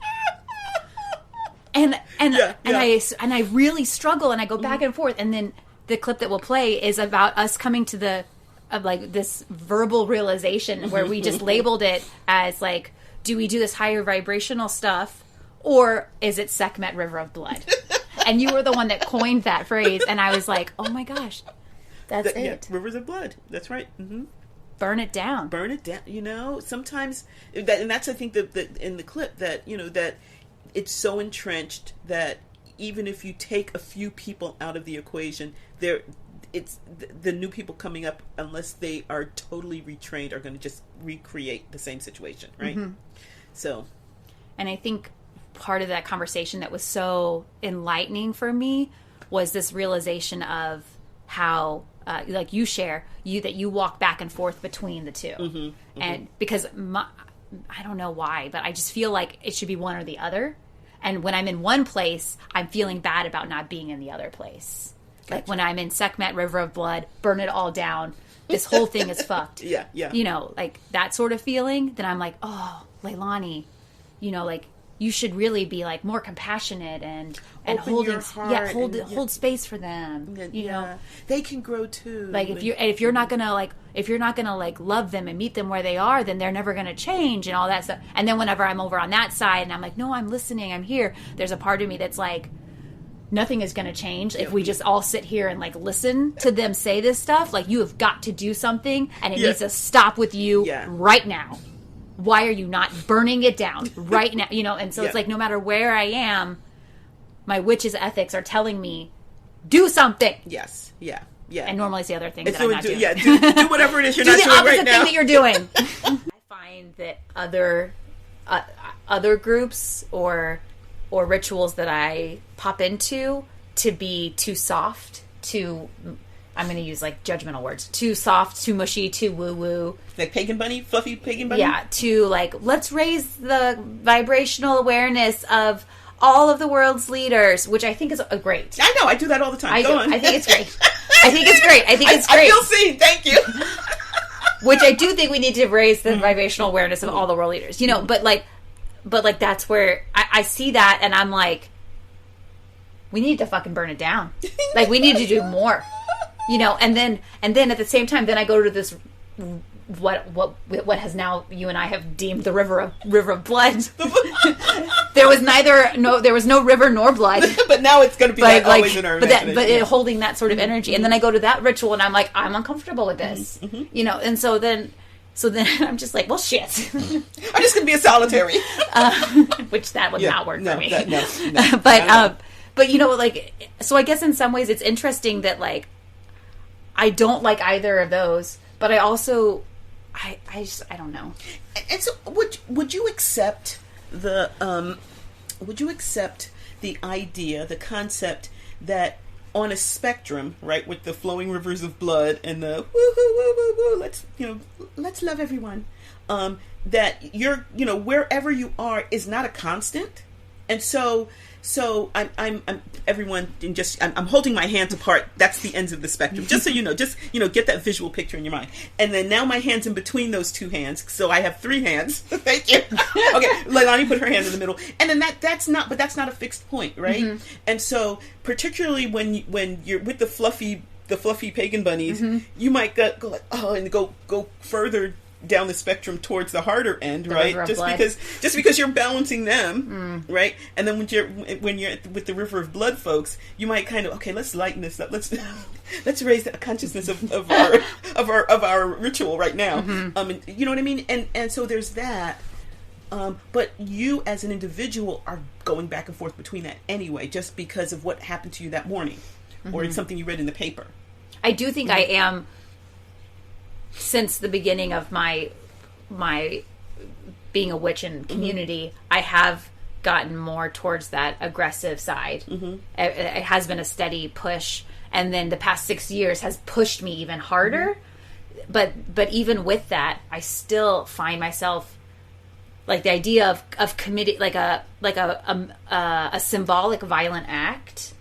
And I really struggle, and I go back and forth. And then the clip that we'll play is about us coming to this verbal realization where we just labeled it as like, do we do this higher vibrational stuff, or is it Sekhmet River of Blood? And you were the one that coined that phrase, and I was like, oh my gosh, that's it. Yeah, rivers of blood. That's right. Burn it down. Burn it down. Sometimes and that's, I think, that in the clip that that it's so entrenched that even if you take a few people out of the equation, it's the new people coming up, unless they are totally retrained, are going to just recreate the same situation, right? So, and I think part of that conversation that was so enlightening for me was this realization of how, like you share, that you walk back and forth between the two, and because I don't know why, but I just feel like it should be one or the other. And when I'm in one place, I'm feeling bad about not being in the other place. Gotcha. Like when I'm in Sekhmet River of Blood, burn it all down, this whole thing is fucked. Yeah. Like that sort of feeling. Then I'm like, oh, Leilani, like you should really be like more compassionate and holding, hold space for them. And, they can grow too. Like if you're not gonna love them and meet them where they are, then they're never gonna change and all that stuff. And then whenever I'm over on that side and I'm like, no, I'm listening, I'm here, there's a part of me that's like, nothing is gonna change if we just all sit here and like listen to them say this stuff. Like, you have got to do something, and it needs to stop with you right now. Why are you not burning it down right now? And so it's like, no matter where I am, my witch's ethics are telling me, do something. Yes. Yeah. And normally it's the other thing that I'm not doing. Yeah, do whatever it is you're not doing right now. Do the opposite thing that you're doing. I find that other groups or rituals that I pop into to be too soft, I'm going to use like judgmental words. Too soft, too mushy, too woo-woo. Like pagan bunny? Fluffy pagan bunny? Yeah, to like, let's raise the vibrational awareness of all of the world's leaders, which I think is great. I know, I do that all the time. Go on. I think it's great. I think it's great. I feel seen, thank you. Which I do think we need to raise the vibrational awareness of all the world leaders. You know, but like that's where I see that and I'm like, we need to fucking burn it down. Like, we need to do more. You know, and then at the same time, then I go to this what has now you and I have deemed the river of blood. There was no river nor blood. But now it's going to be like always in our imagination. Holding that sort of energy, and then I go to that ritual, and I'm like, I'm uncomfortable with this, you know, and so then I'm just like, well, shit. I'm just going to be a solitary, which that would not work for me. No. But you know, like, so I guess in some ways it's interesting that like I don't like either of those, but I also. I don't know. And so, would you accept the idea, the concept that on a spectrum, right, with the flowing rivers of blood and the woo woo woo woo woo, let's love everyone, that you're, wherever you are is not a constant, and so I'm everyone and just I'm holding my hands apart. That's the ends of the spectrum. Just so you know, get that visual picture in your mind. And then now my hand's in between those two hands, so I have three hands. Thank you. Okay, Leilani put her hand in the middle, and then that's not a fixed point, right? Mm-hmm. And so particularly when you're with the fluffy pagan bunnies, you might go like, oh, and go further down the spectrum towards the harder end, right? Just because you're balancing them, right? And then when you're with the river of blood folks, you might kind of, okay, let's lighten this up. Let's raise the consciousness of our ritual right now. And, you know what I mean? And so there's that. But you as an individual are going back and forth between that anyway, just because of what happened to you that morning, or it's something you read in the paper. I do think I am. Since the beginning of my being a witch in community, I have gotten more towards that aggressive side. It has been a steady push, and then the past 6 years has pushed me even harder. But even with that, I still find myself like the idea of committing like a symbolic violent act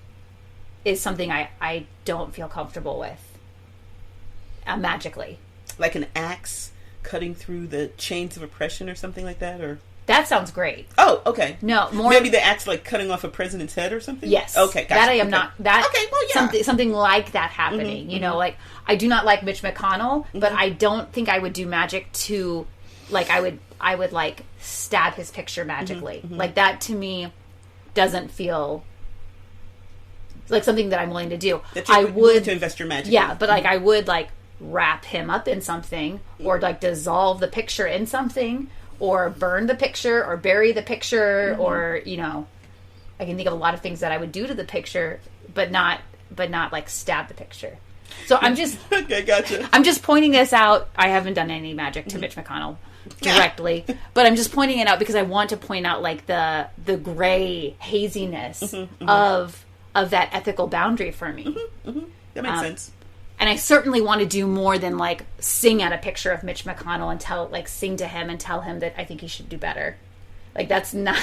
is something I don't feel comfortable with magically. Like an axe cutting through the chains of oppression or something like that, or that sounds great. Oh, okay. No, more maybe the axe like cutting off a president's head or something. Yes. Okay. Gotcha. That I am not. That okay. Well, yeah. Something like that happening. You know, like I do not like Mitch McConnell, but I don't think I would do magic to, like I would like stab his picture magically. Like that to me doesn't feel like something that I'm willing to do. I would to invest your magic. Yeah, but like I would like wrap him up in something, or like dissolve the picture in something, or burn the picture, or bury the picture, or I can think of a lot of things that I would do to the picture, but not like stab the picture. So I'm just okay, gotcha. I'm just pointing this out. I haven't done any magic to Mitch McConnell directly, but I'm just pointing it out because I want to point out like the gray haziness of that ethical boundary for me. That makes sense. And I certainly want to do more than like sing at a picture of Mitch McConnell and sing to him and tell him that I think he should do better. Like that's not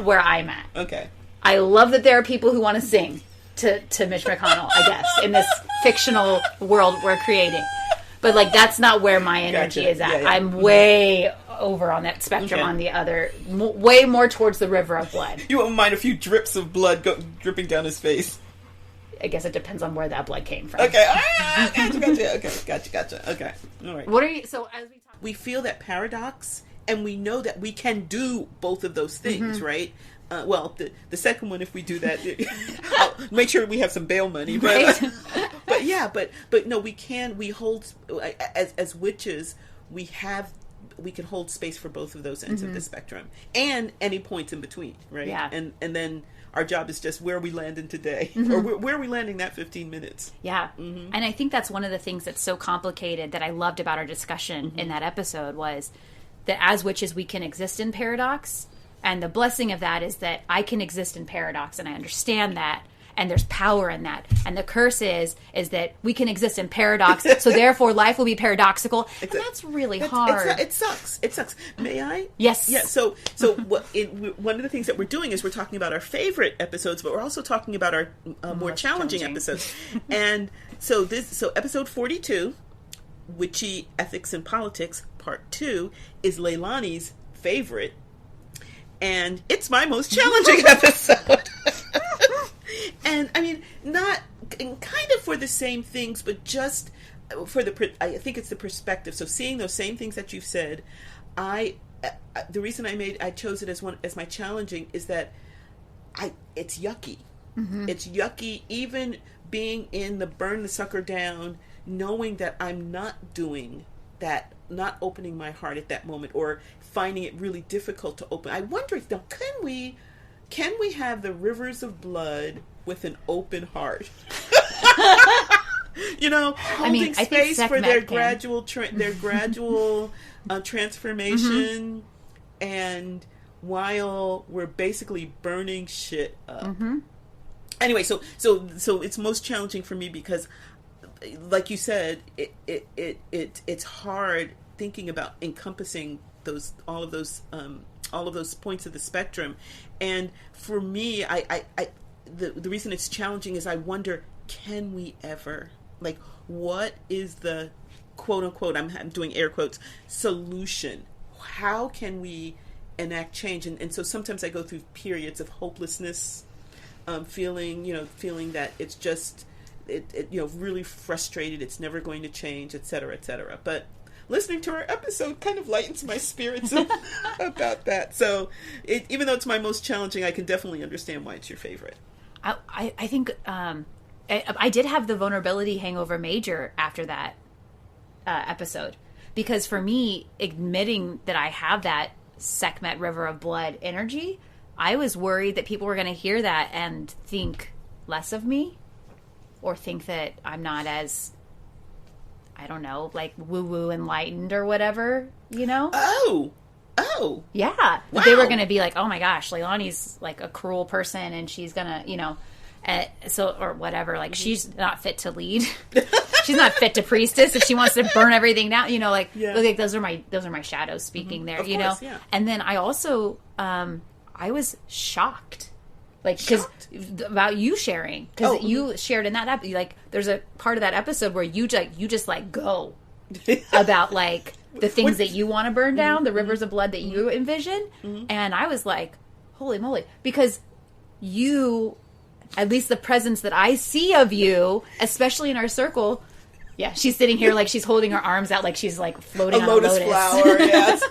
where I'm at. Okay. I love that there are people who want to sing to Mitch McConnell, I guess, in this fictional world we're creating. But like that's not where my energy is at. Yeah. I'm way over on that spectrum on the other, way more towards the river of blood. You won't mind a few drips of blood dripping down his face. I guess it depends on where that blood came from. Okay, gotcha. Okay, gotcha. Okay, all right. What are you? So as we feel that paradox, and we know that we can do both of those things, right? Well, the second one, if we do that, I'll make sure we have some bail money. But right? but no, we can. We hold as witches. We can hold space for both of those ends of the spectrum and any points in between, right? Yeah, and then. Our job is just where we landing today, or where are we landing that 15 minutes. Yeah, and I think that's one of the things that's so complicated that I loved about our discussion in that episode was that as witches we can exist in paradox, and the blessing of that is that I can exist in paradox, and I understand that, and there's power in that. And the curse is that we can exist in paradox, so therefore life will be paradoxical. And that's really hard. It sucks. It sucks. May I? Yes. Yeah. So one of the things that we're doing is we're talking about our favorite episodes, but we're also talking about our more challenging episodes. And so episode 42, Witchy Ethics and Politics, Part 2, is Leilani's favorite. And it's my most challenging episode. And I mean, not kind of for the same things, but just for I think it's the perspective. So seeing those same things that you've said, the reason I chose it as my challenging is that it's yucky. Mm-hmm. It's yucky even being in the burn the sucker down, knowing that I'm not doing that, not opening my heart at that moment, or finding it really difficult to open. I wonder, now, can we have the rivers of blood with an open heart? Holding space for their gradual transformation, and while we're basically burning shit up. Mm-hmm. Anyway, so it's most challenging for me because, like you said, it's hard thinking about encompassing all of those points of the spectrum. And for me, the reason it's challenging is I wonder, can we ever, like, what is the quote unquote, I'm doing air quotes, solution? How can we enact change? And so sometimes I go through periods of hopelessness, feeling that it's just really frustrated, it's never going to change, etc., etc. But listening to our episode kind of lightens my spirits about that. So even though it's my most challenging, I can definitely understand why it's your favorite. I think I did have the vulnerability hangover major after that episode, because for me, admitting that I have that Sekhmet River of Blood energy, I was worried that people were going to hear that and think less of me, or think that I'm not as, I don't know, like woo-woo enlightened or whatever, Oh! Yeah. Wow. They were going to be like, oh my gosh, Leilani's like a cruel person and she's going to, or whatever, like she's not fit to lead. She's not fit to priestess if she wants to burn everything down, like those are my shadows speaking there, of course, yeah. And then I also, I was shocked. Like, because about you sharing, because you shared in that like there's a part of that episode where you just go about like the things that you want to burn down, the rivers of blood that you envision, and I was like, holy moly, because you, at least the presence that I see of you, especially in our circle. Yeah, she's sitting here like she's holding her arms out like she's like floating on a lotus flower. Yes.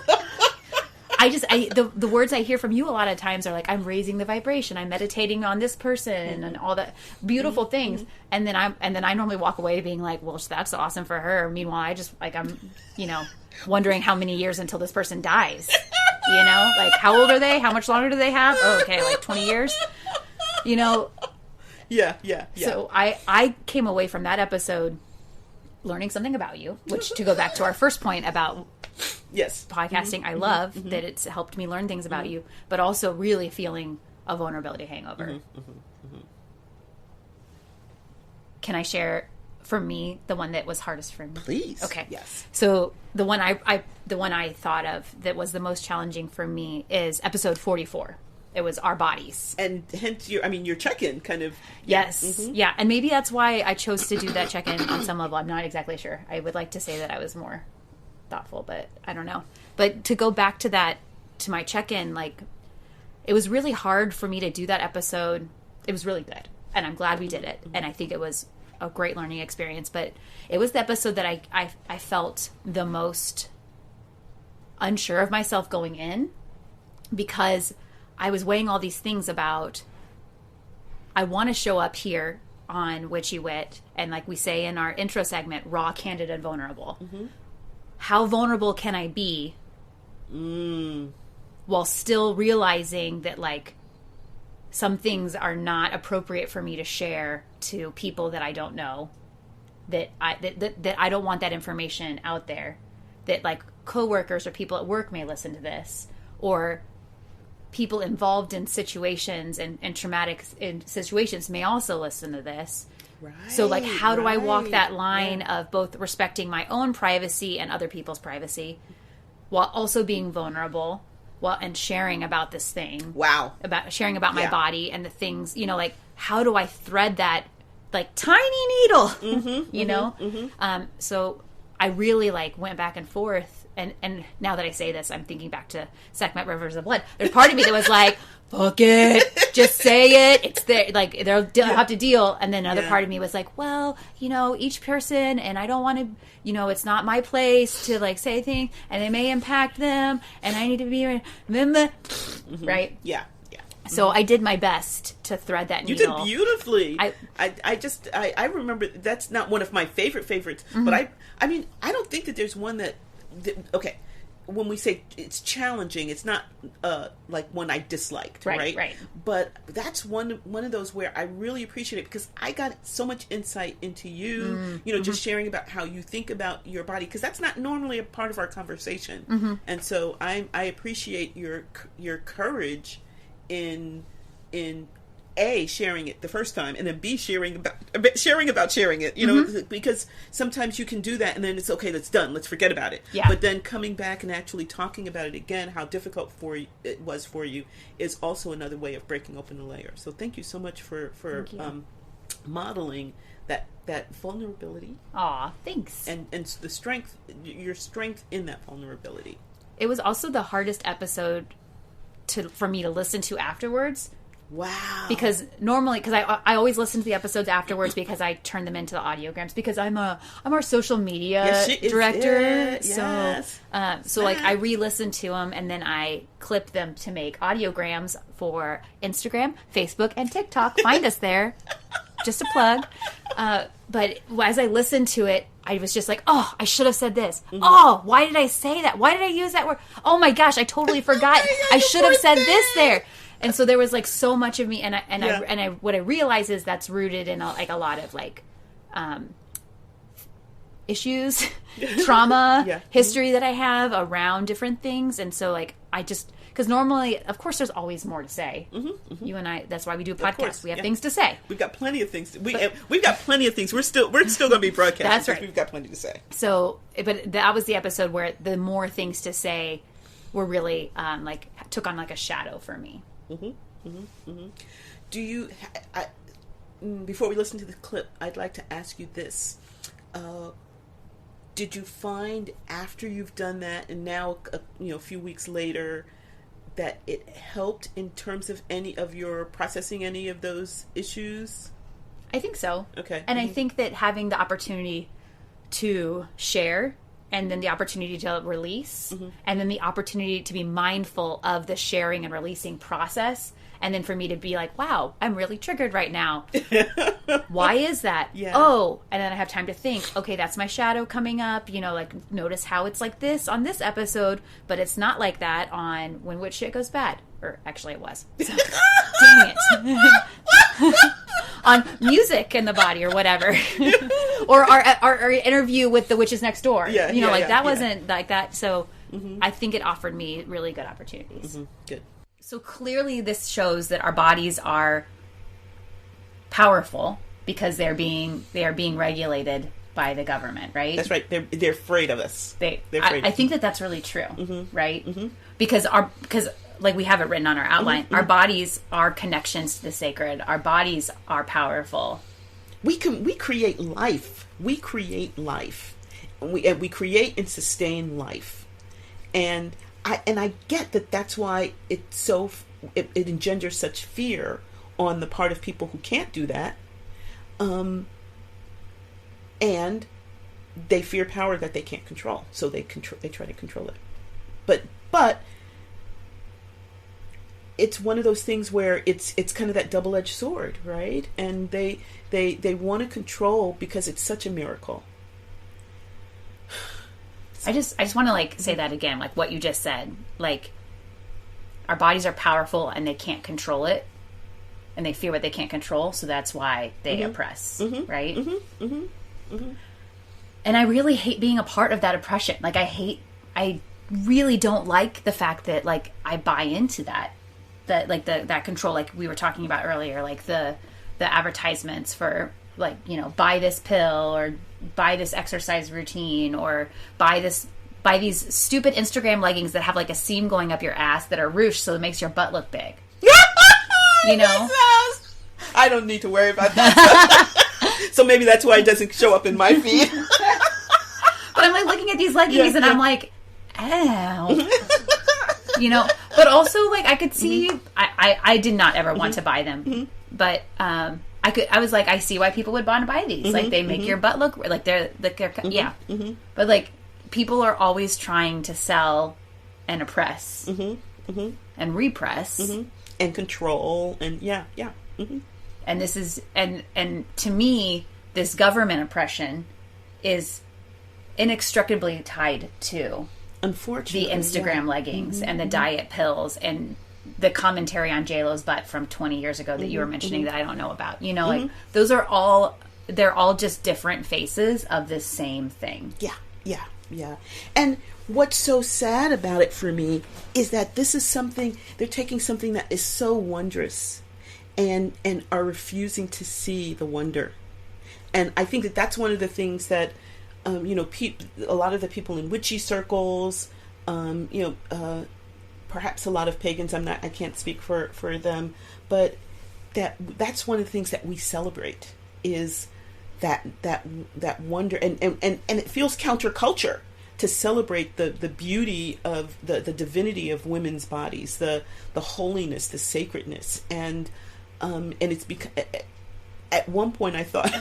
The words I hear from you a lot of times are like, I'm raising the vibration, I'm meditating on this person, and all that beautiful things. And then I normally walk away being like, well, that's awesome for her. Meanwhile, I just like, I'm, wondering how many years until this person dies. Like how old are they? How much longer do they have? Oh, okay, like 20 years. Yeah. So I came away from that episode learning something about you, which, to go back to our first point about podcasting, I love that it's helped me learn things about you, but also really feeling a vulnerability hangover. Can I share, for me, the one that was hardest for me? Please. Okay. Yes. So the one I thought of that was the most challenging for me is episode 44. It was our bodies. And hence your check-in kind of. Yes. Yeah. And maybe that's why I chose to do that check-in on some level. I'm not exactly sure. I would like to say that I was more thoughtful, but I don't know. But to go back to that, to my check-in, like, it was really hard for me to do that episode. It was really good, and I'm glad we did it, and I think it was a great learning experience. But it was the episode that I felt the most unsure of myself going in, because I was weighing all these things about, I want to show up here on Witchy Wit, and like we say in our intro segment, raw, candid, and vulnerable. How vulnerable can I be while still realizing that, like, some things are not appropriate for me to share to people that I don't know, that I don't want that information out there, that like coworkers or people at work may listen to this, or people involved in situations and traumatic situations may also listen to this. Right, so like, how do I walk that line yeah. of both respecting my own privacy and other people's privacy while also being vulnerable and sharing about this thing? Wow. About sharing about my Yeah. body and the things, you know, like, how do I thread that like tiny needle, you know? So I really like went back and forth. And now that I say this, I'm thinking back to Sekhmet Rivers of Blood. There's part of me that was like, fuck it, just say it. It's there. Like, they'll have to deal. And then another part of me was like, well, you know, each person, and I don't want to, you know, it's not my place to like say things, and it may impact them, and I need to be, right? Yeah. So I did my best to thread that You needle. did beautifully. I remember that's not one of my favorites, but I mean, I don't think that there's one that okay, when we say it's challenging, it's not like one I disliked, right? Right. But that's one of those where I really appreciate it because I got so much insight into you, you know, just sharing about how you think about your body, because that's not normally a part of our conversation. And so I appreciate your courage in A, sharing it the first time, and then B, sharing about sharing it, you know, because sometimes you can do that and then it's okay, that's done, let's forget about it. Yeah. But then coming back and actually talking about it again, how difficult it was for you, is also another way of breaking open the layer. So thank you so much for modeling that vulnerability. Aw, thanks. And the strength, your strength in that vulnerability. It was also the hardest episode for me to listen to afterwards. Wow. Because I always listen to the episodes afterwards because I turn them into the audiograms, because I'm our social media director. So like I re-listen to them and then I clip them to make audiograms for Instagram, Facebook, and TikTok. Find us there. Just a plug. But as I listened to it, I was just like, oh, I should have said this. Oh, why did I say that? Why did I use that word? Oh my gosh, I totally forgot. I should have said this there. And so there was like so much of me, and I what I realize is that's rooted in a lot of like issues, trauma, history that I have around different things, and so like I just, because normally, of course, there's always more to say. You and I, that's why we do a podcast. We have things to say. We've got plenty of things. We've got plenty of things. We're still going to be broadcasting. That's right. We've got plenty to say. So, but that was the episode where the more things to say were really like took on like a shadow for me. Do you? Before we listen to the clip, I'd like to ask you this: did you find after you've done that, and now a few weeks later, that it helped in terms of any of your processing any of those issues? I think so. Okay. And I think that having the opportunity to share, and then the opportunity to release, and then the opportunity to be mindful of the sharing and releasing process, and then for me to be like, wow, I'm really triggered right now. Why is that? Yeah. Oh, and then I have time to think, okay, that's my shadow coming up, like notice how it's like this on this episode, but it's not like that on When Witch Shit Goes Bad. Or actually it was. So, dang it. On Music in the Body or whatever. Or our interview with the Witches Next Door. That wasn't like that. So I think it offered me really good opportunities. Good. So clearly this shows that our bodies are powerful because they are being regulated by the government, right? That's right. They're afraid of us. They're afraid. I think that's really true, right? Because like we have it written on our outline, our bodies are connections to the sacred. Our bodies are powerful. We create life. We create life. And we create and sustain life. And I get that that's why it engenders such fear on the part of people who can't do that. And they fear power that they can't control. So they try to control it. But it's one of those things where it's kind of that double-edged sword, right? And they want to control because it's such a miracle. I just want to like say that again, like what you just said. Like our bodies are powerful and they can't control it, and they fear what they can't control, so that's why they oppress, right? And I really hate being a part of that oppression. Like I really don't like the fact that like I buy into that. that control, like we were talking about earlier, like the advertisements for, like, you know, buy this pill or buy this exercise routine or buy these stupid Instagram leggings that have like a seam going up your ass that are ruched so it makes your butt look big. You know? I don't need to worry about that. So maybe that's why it doesn't show up in my feed. But I'm like looking at these leggings and I'm like, ow. You know? But also, like, I could see, I did not ever want to buy them. But I was like, I see why people would want to buy these. Like, they make your butt look, like, they're yeah. But, like, people are always trying to sell and oppress and repress. And control, and yeah. And this is, and to me, this government oppression is inextricably tied to, unfortunately, the Instagram leggings and the diet pills and the commentary on J-Lo's butt from 20 years ago that you were mentioning that I don't know about. You know, like, those are all, they're all just different faces of this same thing. Yeah. And what's so sad about it for me is that this is something, they're taking something that is so wondrous and are refusing to see the wonder. And I think that that's one of the things that, you know, a lot of the people in witchy circles, you know, perhaps a lot of pagans, I can't speak for them, but that's one of the things that we celebrate is that wonder, and it feels counterculture to celebrate the beauty of the divinity of women's bodies, the holiness, the sacredness, and it's because at one point I thought,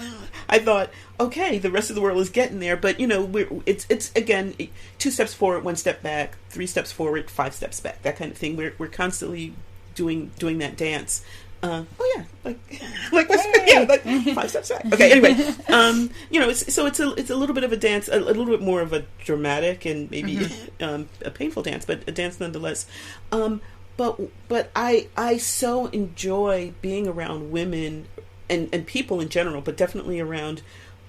okay, the rest of the world is getting there, but you know, it's again 2 steps forward, 1 step back, 3 steps forward, 5 steps back, that kind of thing. We're constantly doing that dance. Like 5 steps back. Okay, anyway, you know, it's a little bit of a dance, a little bit more of a dramatic and maybe a painful dance, but a dance nonetheless. But I so enjoy being around women and people in general, but definitely around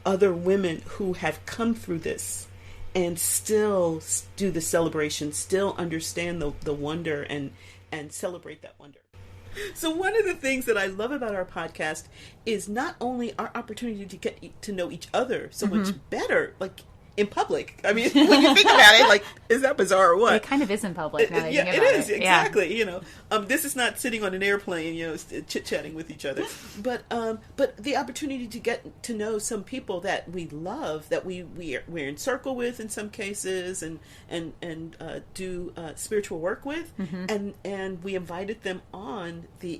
other women who have come through this and still do the celebration, still understand the wonder and celebrate that wonder. So one of the things that I love about our podcast is not only our opportunity to get to know each other so much better, like in public. I mean, when you think about it, like, is that bizarre or what? It kind of is in public now that you yeah, think it about is, it. exactly. Yeah. You know, this is not sitting on an airplane, you know, chit-chatting with each other. But the opportunity to get to know some people that we love, that we're in circle with in some cases, and do spiritual work with, and we invited them on the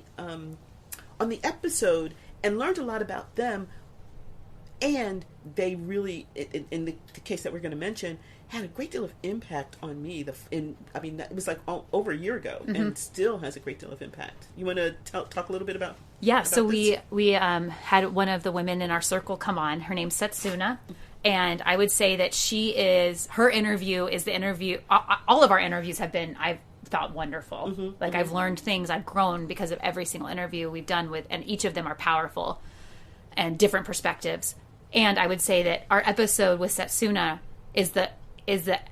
episode and learned a lot about them. And they really, in the case that we're going to mention, had a great deal of impact on me. It was like over a year ago, and still has a great deal of impact. You want to talk a little bit about? Yeah. So this? we had one of the women in our circle come on. Her name's Setsuna, and I would say that her interview is the interview. All of our interviews have been, I've thought, wonderful. Like, I've learned things. I've grown because of every single interview we've done with, and each of them are powerful and different perspectives. And I would say that our episode with Setsuna is the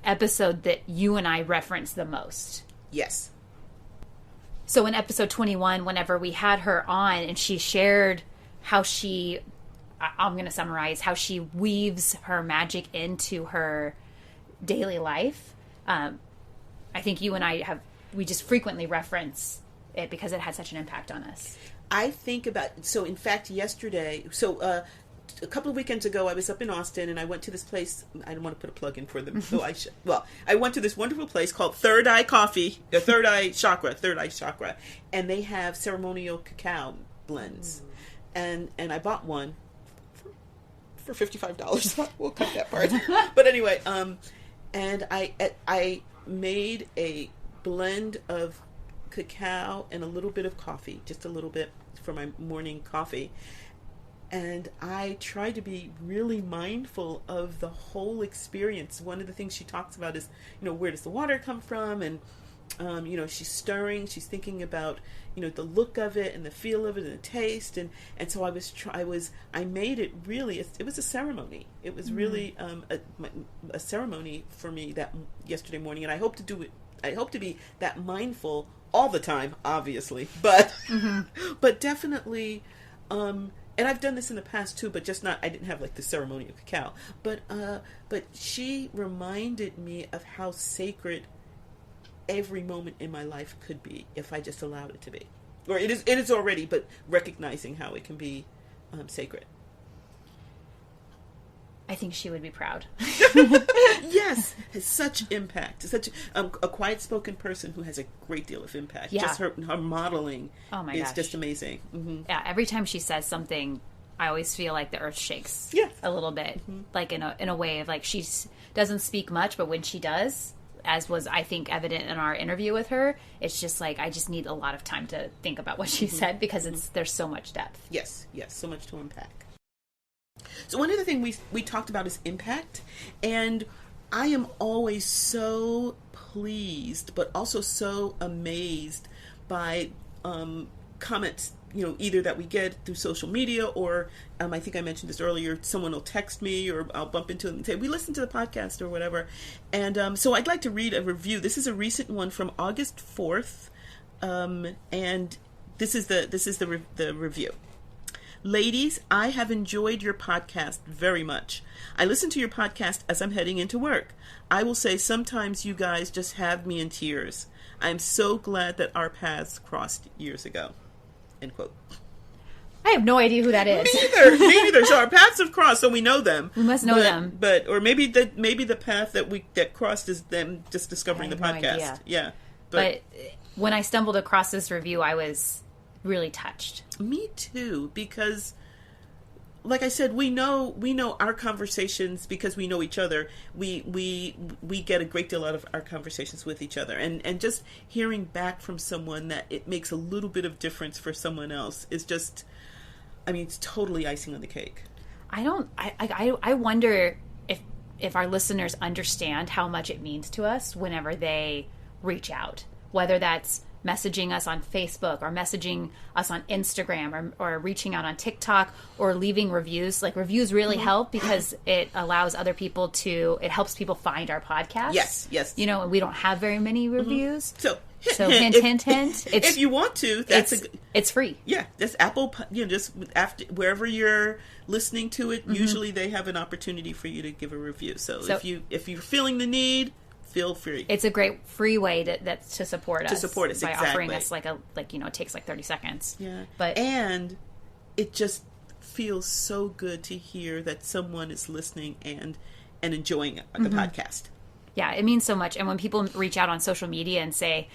episode that you and I reference the most. Yes. So in episode 21, whenever we had her on and she shared how I'm going to summarize, how she weaves her magic into her daily life. I think you and I we just frequently reference it because it had such an impact on us. I think about, so in fact, yesterday, a couple of weekends ago, I was up in Austin, and I went to this place. I don't want to put a plug in for them, so I went to this wonderful place called Third Eye Third Eye Chakra, and they have ceremonial cacao blends, and I bought one for $55. We'll cut that part, but anyway, and I made a blend of cacao and a little bit of coffee, just a little bit for my morning coffee. And I try to be really mindful of the whole experience. One of the things she talks about is, you know, where does the water come from? And, you know, she's stirring, she's thinking about, you know, the look of it and the feel of it and the taste. And so I made it really, it was a ceremony. It was really a ceremony for me that yesterday morning. And I hope to be that mindful all the time, obviously, but but definitely, and I've done this in the past too, but just not. I didn't have like the ceremony of cacao, but she reminded me of how sacred every moment in my life could be if I just allowed it to be, or it is already, but recognizing how it can be sacred. I think she would be proud. Yes, has such impact. Such a quiet-spoken person who has a great deal of impact. Yeah. Just her modeling is gosh. just amazing. Mm-hmm. Yeah, every time she says something, I always feel like the earth shakes. Yeah. A little bit, like in a way of like she doesn't speak much, but when she does, as was I think evident in our interview with her, it's just like I just need a lot of time to think about what she said because there's so much depth. Yes, so much to unpack. So one other thing we talked about is impact, and I am always so pleased, but also so amazed by comments, either that we get through social media or I think I mentioned this earlier, someone will text me or I'll bump into them and say, we listened to the podcast or whatever. And so I'd like to read a review. This is a recent one from August 4th, and this is the review. Ladies, I have enjoyed your podcast very much. I listen to your podcast as I'm heading into work. I will say sometimes you guys just have me in tears. I'm so glad that our paths crossed years ago. End quote. I have no idea who that is. Me neither. So our paths have crossed, so we know them. We must know them. Or maybe the path that crossed is them just discovering the podcast. Idea. Yeah. But when I stumbled across this review, I was really touched. Me too, because like I said, we know our conversations because we know each other. We get a great deal out of our conversations with each other, and just hearing back from someone that it makes a little bit of difference for someone else is just, it's totally icing on the cake. I wonder if our listeners understand how much it means to us whenever they reach out, whether that's messaging us on Facebook or messaging us on Instagram or reaching out on TikTok or leaving reviews. Like reviews really help because it allows other people it helps people find our podcast. Yes. And we don't have very many reviews. So hint. If you want to, it's free. Yeah, that's Apple. Just after wherever you're listening to it, usually they have an opportunity for you to give a review. So if you're feeling the need, feel free. It's a great free way to support us. To support us, by exactly. offering us it takes like 30 seconds. Yeah. And it just feels so good to hear that someone is listening and enjoying the podcast. Yeah, it means so much. And when people reach out on social media and say,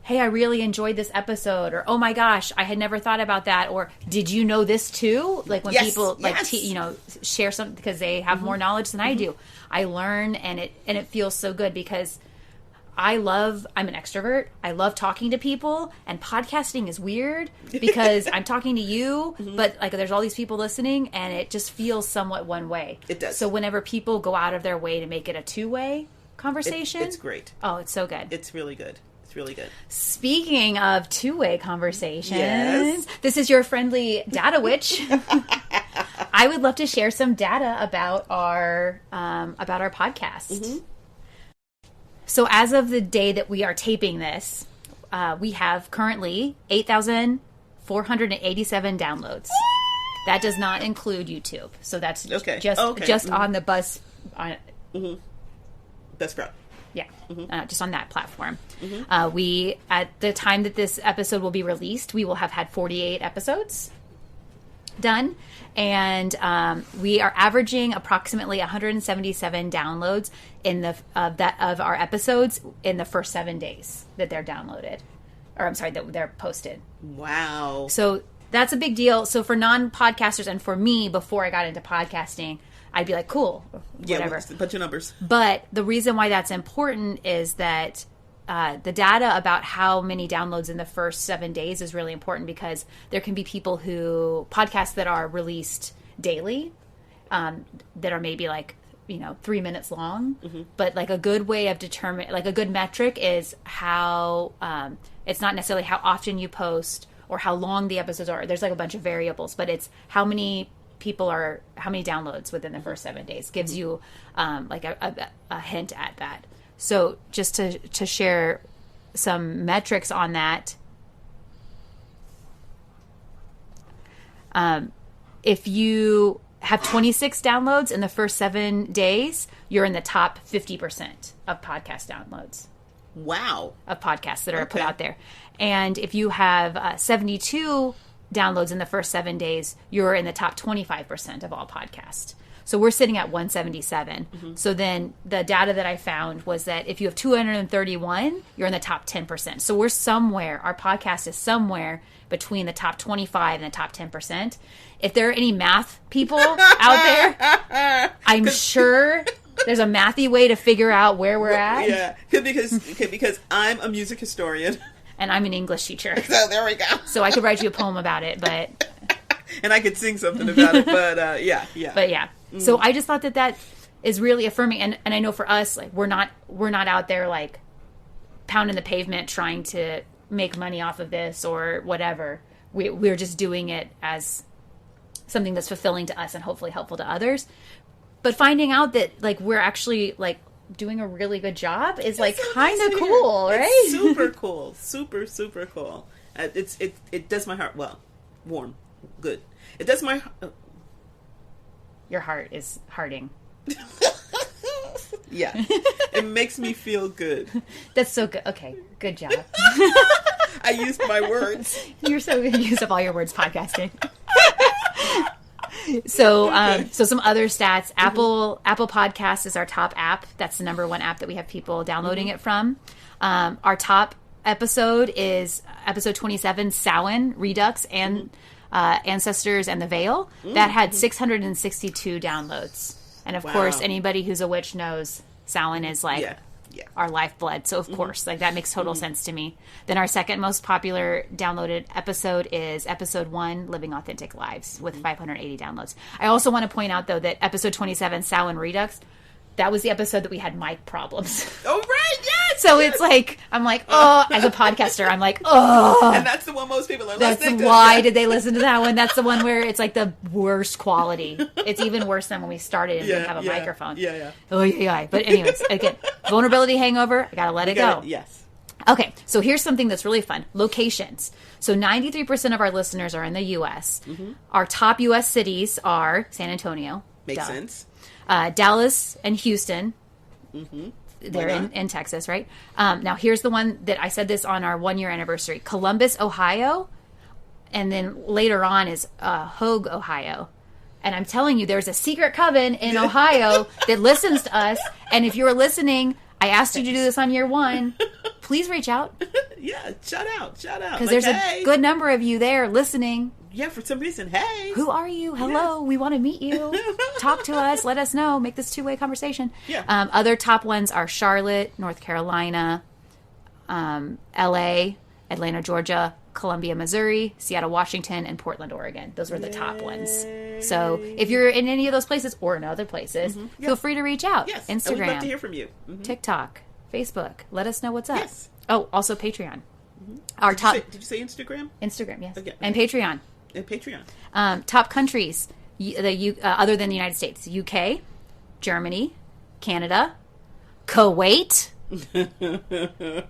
hey, I really enjoyed this episode, or, oh my gosh, I had never thought about that, or did you know this too? Like when people share something because they have more knowledge than I do. I learn and it feels so good because I'm an extrovert. I love talking to people, and podcasting is weird because I'm talking to you, but like there's all these people listening and it just feels somewhat one way. It does. So whenever people go out of their way to make it a two-way conversation. It's great. Oh, it's so good. It's really good. It's really good. Speaking of two-way conversations, this is your friendly data witch. I would love to share some data about our podcast. So as of the day that we are taping this, we have currently 8,487 downloads. That does not include YouTube. So that's just on the Buzz. That's right. Yeah, just on that platform. We, at the time that this episode will be released, we will have had 48 episodes done, and we are averaging approximately 177 downloads of our episodes in the first 7 days that they're downloaded, or I'm sorry, that they're posted. Wow! So that's a big deal. So for non-podcasters and for me, before I got into podcasting, I'd be like, cool, whatever. Yeah, a bunch of numbers. But the reason why that's important is that the data about how many downloads in the first 7 days is really important because there can be podcasts that are released daily that are maybe 3 minutes long. But like a good way of a good metric is how, it's not necessarily how often you post or how long the episodes are. There's like a bunch of variables, but it's how many downloads within the first 7 days gives you a hint at that. So just to share some metrics on that. If you have 26 downloads in the first 7 days, you're in the top 50% of podcast downloads. Wow. Of podcasts that are put out there. And if you have 72 downloads in the first 7 days, you're in the top 25% of all podcasts. So we're sitting at 177. Mm-hmm. So then the data that I found was that if you have 231, you're in the top 10%. So we're somewhere, our podcast is somewhere between the top 25 and the top 10%. If there are any math people out there, I'm sure there's a mathy way to figure out where we're at. Yeah, because I'm a music historian. And I'm an English teacher. So there we go. So I could write you a poem about it, but... And I could sing something about it, but yeah. But yeah. Mm. So I just thought that is really affirming. And I know for us, like, we're not out there, like, pounding the pavement trying to make money off of this or whatever. We're just doing it as something that's fulfilling to us and hopefully helpful to others. But finding out that, like, we're actually, like, doing a really good job is like kind of cool, right? It's super cool, super cool. It does my heart warm, good. It does my. Your heart is hearting. Yeah, it makes me feel good. That's so good. Okay, good job. I used my words. You're so good. You use up all your words podcasting. So some other stats. Apple Podcasts is our top app. That's the number one app that we have people downloading it from. Our top episode is episode 27, Samhain, Redux, and Ancestors and the Veil. That had 662 downloads. And of course, anybody who's a witch knows Samhain is like our lifeblood. So of course, like that makes total sense to me. Then our second most popular downloaded episode is episode 1, Living Authentic Lives, with 580 downloads. I also want to point out though that episode 27, Samhain Redux, that was the episode that we had mic problems. Oh, right, yes! So it's like, I'm like, oh, as a podcaster, I'm like, oh. And that's the one most people are listening to. That's why did they listen to that one? That's the one where it's like the worst quality. It's even worse than when we started and didn't have a microphone. Yeah. Oh, yeah. But anyways, again, vulnerability hangover, I gotta let it go. Yes. Okay, so here's something that's really fun. Locations. So 93% of our listeners are in the U.S. Mm-hmm. Our top U.S. cities are San Antonio. Makes sense. Dallas and Houston. Mm-hmm. They're in Texas, right? Now, here's the one that I said this on our 1-year anniversary. Columbus, Ohio. And then later on is Hogue, Ohio. And I'm telling you, there's a secret coven in Ohio that listens to us. And if you're listening, I asked you to do this on year 1. Please reach out. Yeah, shout out. Because there's a good number of you there listening. Yeah, for some reason, hey. Who are you? Hello, we want to meet you. Talk to us. Let us know. Make this two-way conversation. Yeah. Other top ones are Charlotte, North Carolina, L.A., Atlanta, Georgia, Columbia, Missouri, Seattle, Washington, and Portland, Oregon. Those were the top ones. So if you're in any of those places or in other places, feel free to reach out. Yes, Instagram. I would love to hear from you. Mm-hmm. TikTok, Facebook. Let us know what's up. Yes. Oh, also Patreon. Mm-hmm. Our top. Did you say Instagram? Instagram, yes. Okay. And Patreon. And Patreon. Top countries other than the United States: UK, Germany, Canada, Kuwait,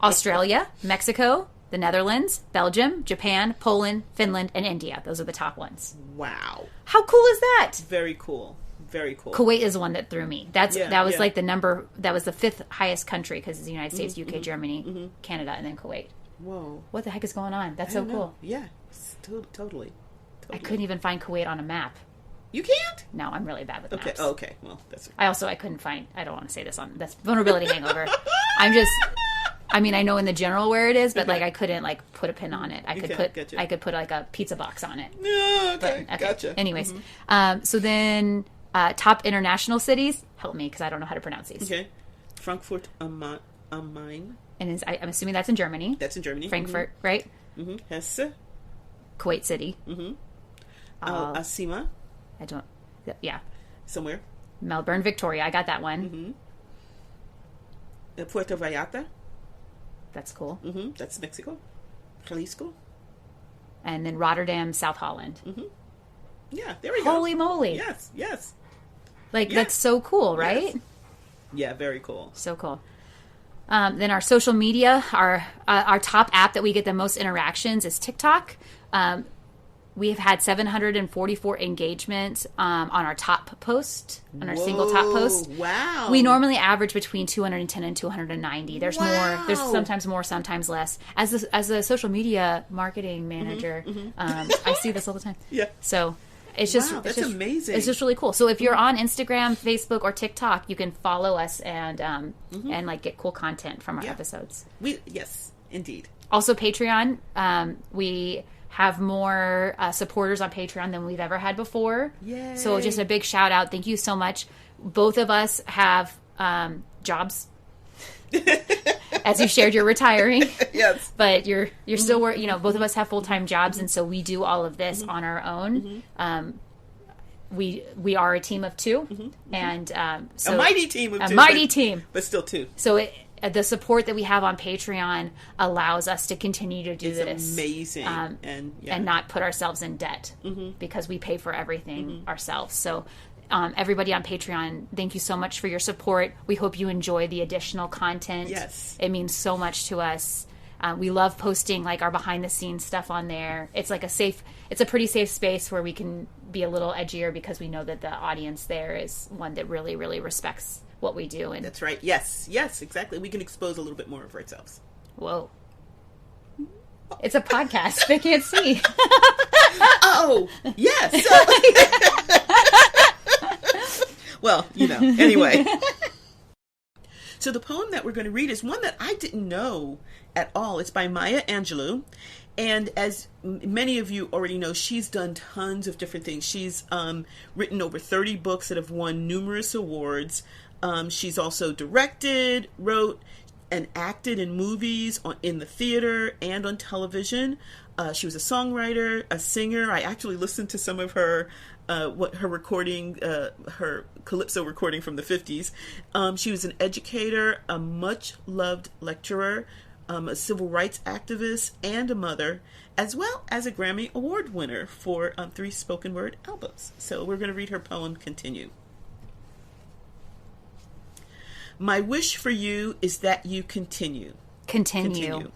Australia, Mexico, the Netherlands, Belgium, Japan, Poland, Finland, and India. Those are the top ones. Wow. How cool is that? Very cool. Very cool. Kuwait is the one that threw me. That was like the number. That was the 5th highest country because it's the United States, UK, Germany, Canada, and then Kuwait. Whoa. What the heck is going on? That's so cool. Yeah. Totally. I couldn't even find Kuwait on a map. You can't? No, I'm really bad with maps. Okay. Well, that's... I couldn't find... I don't want to say this on... That's vulnerability hangover. I know in the general where it is, but like I couldn't like put a pin on it. I could put like a pizza box on it. Yeah, okay. Gotcha. Anyways, so then top international cities. Help me because I don't know how to pronounce these. Okay. Frankfurt am Main. And I'm assuming that's in Germany. That's in Germany. Frankfurt, right? Mm-hmm. Hesse. Kuwait City. Mm-hmm. Asima. I don't... Yeah. Somewhere. Melbourne, Victoria. I got that one. Mm-hmm. Puerto Vallarta. That's cool. Mm-hmm. That's Mexico. Jalisco. And then Rotterdam, South Holland. Mm-hmm. Yeah, there we go. Holy moly. Yes. Like, that's so cool, right? Yes. Yeah, very cool. So cool. Then our social media, our top app that we get the most interactions is TikTok. We have had 744 engagements on our top post, on our single top post. Wow. We normally average between 210 and 290. There's more. There's sometimes more, sometimes less. As a social media marketing manager, I see this all the time. Yeah. So it's just that's amazing. It's just really cool. So if you're on Instagram, Facebook, or TikTok, you can follow us and like get cool content from our episodes. Yes, indeed. Also Patreon. We have more supporters on Patreon than we've ever had before. Yay. So just a big shout out. Thank you so much. Both of us have jobs. As you shared, you're retiring. Yes. But you're still working. Both of us have full-time jobs, and so we do all of this on our own. We are a team of two, and so a mighty team of two. A mighty team. But still two. So the support that we have on Patreon allows us to continue to do this. It's amazing. And not put ourselves in debt because we pay for everything ourselves. So everybody on Patreon, thank you so much for your support. We hope you enjoy the additional content. Yes. It means so much to us. We love posting like our behind the scenes stuff on there. It's like it's a pretty safe space where we can be a little edgier because we know that the audience there is one that really, really respects what we do. And that's right. Yes, exactly. We can expose a little bit more of ourselves. Whoa. It's a podcast. They can't see. Oh, yes. Well, anyway. So the poem that we're going to read is one that I didn't know at all. It's by Maya Angelou. And as many of you already know, she's done tons of different things. She's written over 30 books that have won numerous awards. She's also directed, wrote, and acted in movies, in the theater, and on television. She was a songwriter, a singer. I actually listened to some of her recording, her calypso recording from the 50s. She was an educator, a much-loved lecturer, a civil rights activist, and a mother, as well as a Grammy Award winner for 3 spoken word albums. So we're going to read her poem, Continue. My wish for you is that you continue. Continue.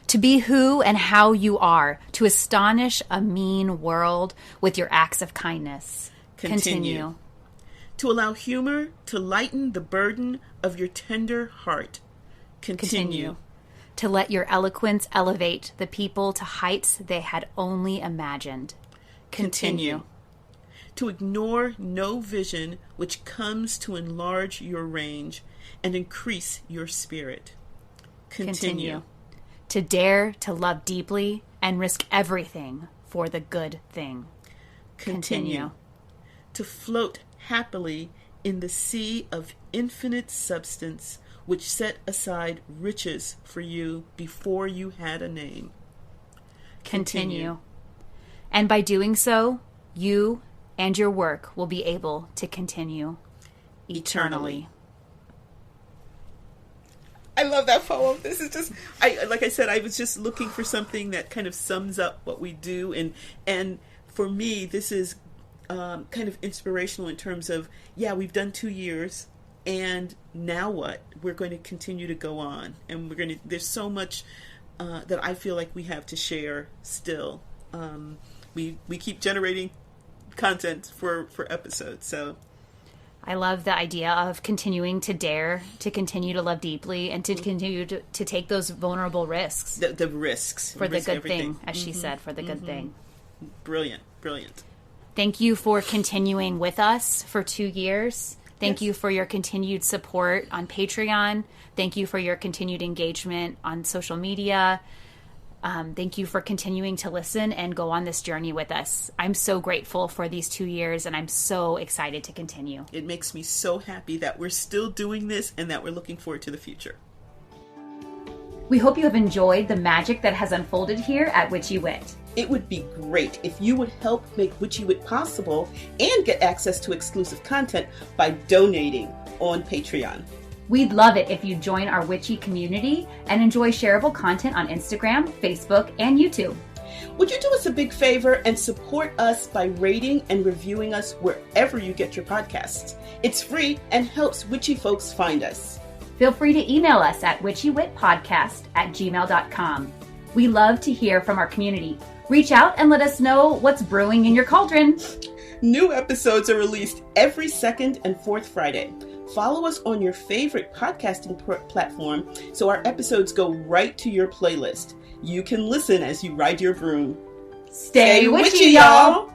To be who and how you are, to astonish a mean world with your acts of kindness. Continue. To allow humor to lighten the burden of your tender heart. Continue. To let your eloquence elevate the people to heights they had only imagined. Continue. To ignore no vision which comes to enlarge your range and increase your spirit. Continue. To dare to love deeply and risk everything for the good thing. Continue. To float happily in the sea of infinite substance which set aside riches for you before you had a name. Continue. And by doing so, you and your work will be able to continue eternally. I love that poem. This is just, like I said, I was just looking for something that kind of sums up what we do. And for me, this is kind of inspirational in terms of, we've done 2 years, and now what? We're going to continue to go on. And there's so much that I feel like we have to share still. We keep generating content for episodes. So I love the idea of continuing to dare to continue to love deeply and to continue to take those vulnerable risks. The risks for the good everything. thing, as she said, for the good thing. Brilliant. Thank you for continuing with us for 2 years. Thank you for your continued support on Patreon. Thank you for your continued engagement on social media. Thank you for continuing to listen and go on this journey with us. I'm so grateful for these 2 years, and I'm so excited to continue. It makes me so happy that we're still doing this and that we're looking forward to the future. We hope you have enjoyed the magic that has unfolded here at Witchy Wit. It would be great if you would help make Witchy Wit possible and get access to exclusive content by donating on Patreon. We'd love it if you join our Witchy community and enjoy shareable content on Instagram, Facebook, and YouTube. Would you do us a big favor and support us by rating and reviewing us wherever you get your podcasts? It's free and helps witchy folks find us. Feel free to email us at witchywitpodcast@gmail.com. We love to hear from our community. Reach out and let us know what's brewing in your cauldron. New episodes are released every second and fourth Friday. Follow us on your favorite podcasting platform so our episodes go right to your playlist. You can listen as you ride your broom. Stay witchy, y'all!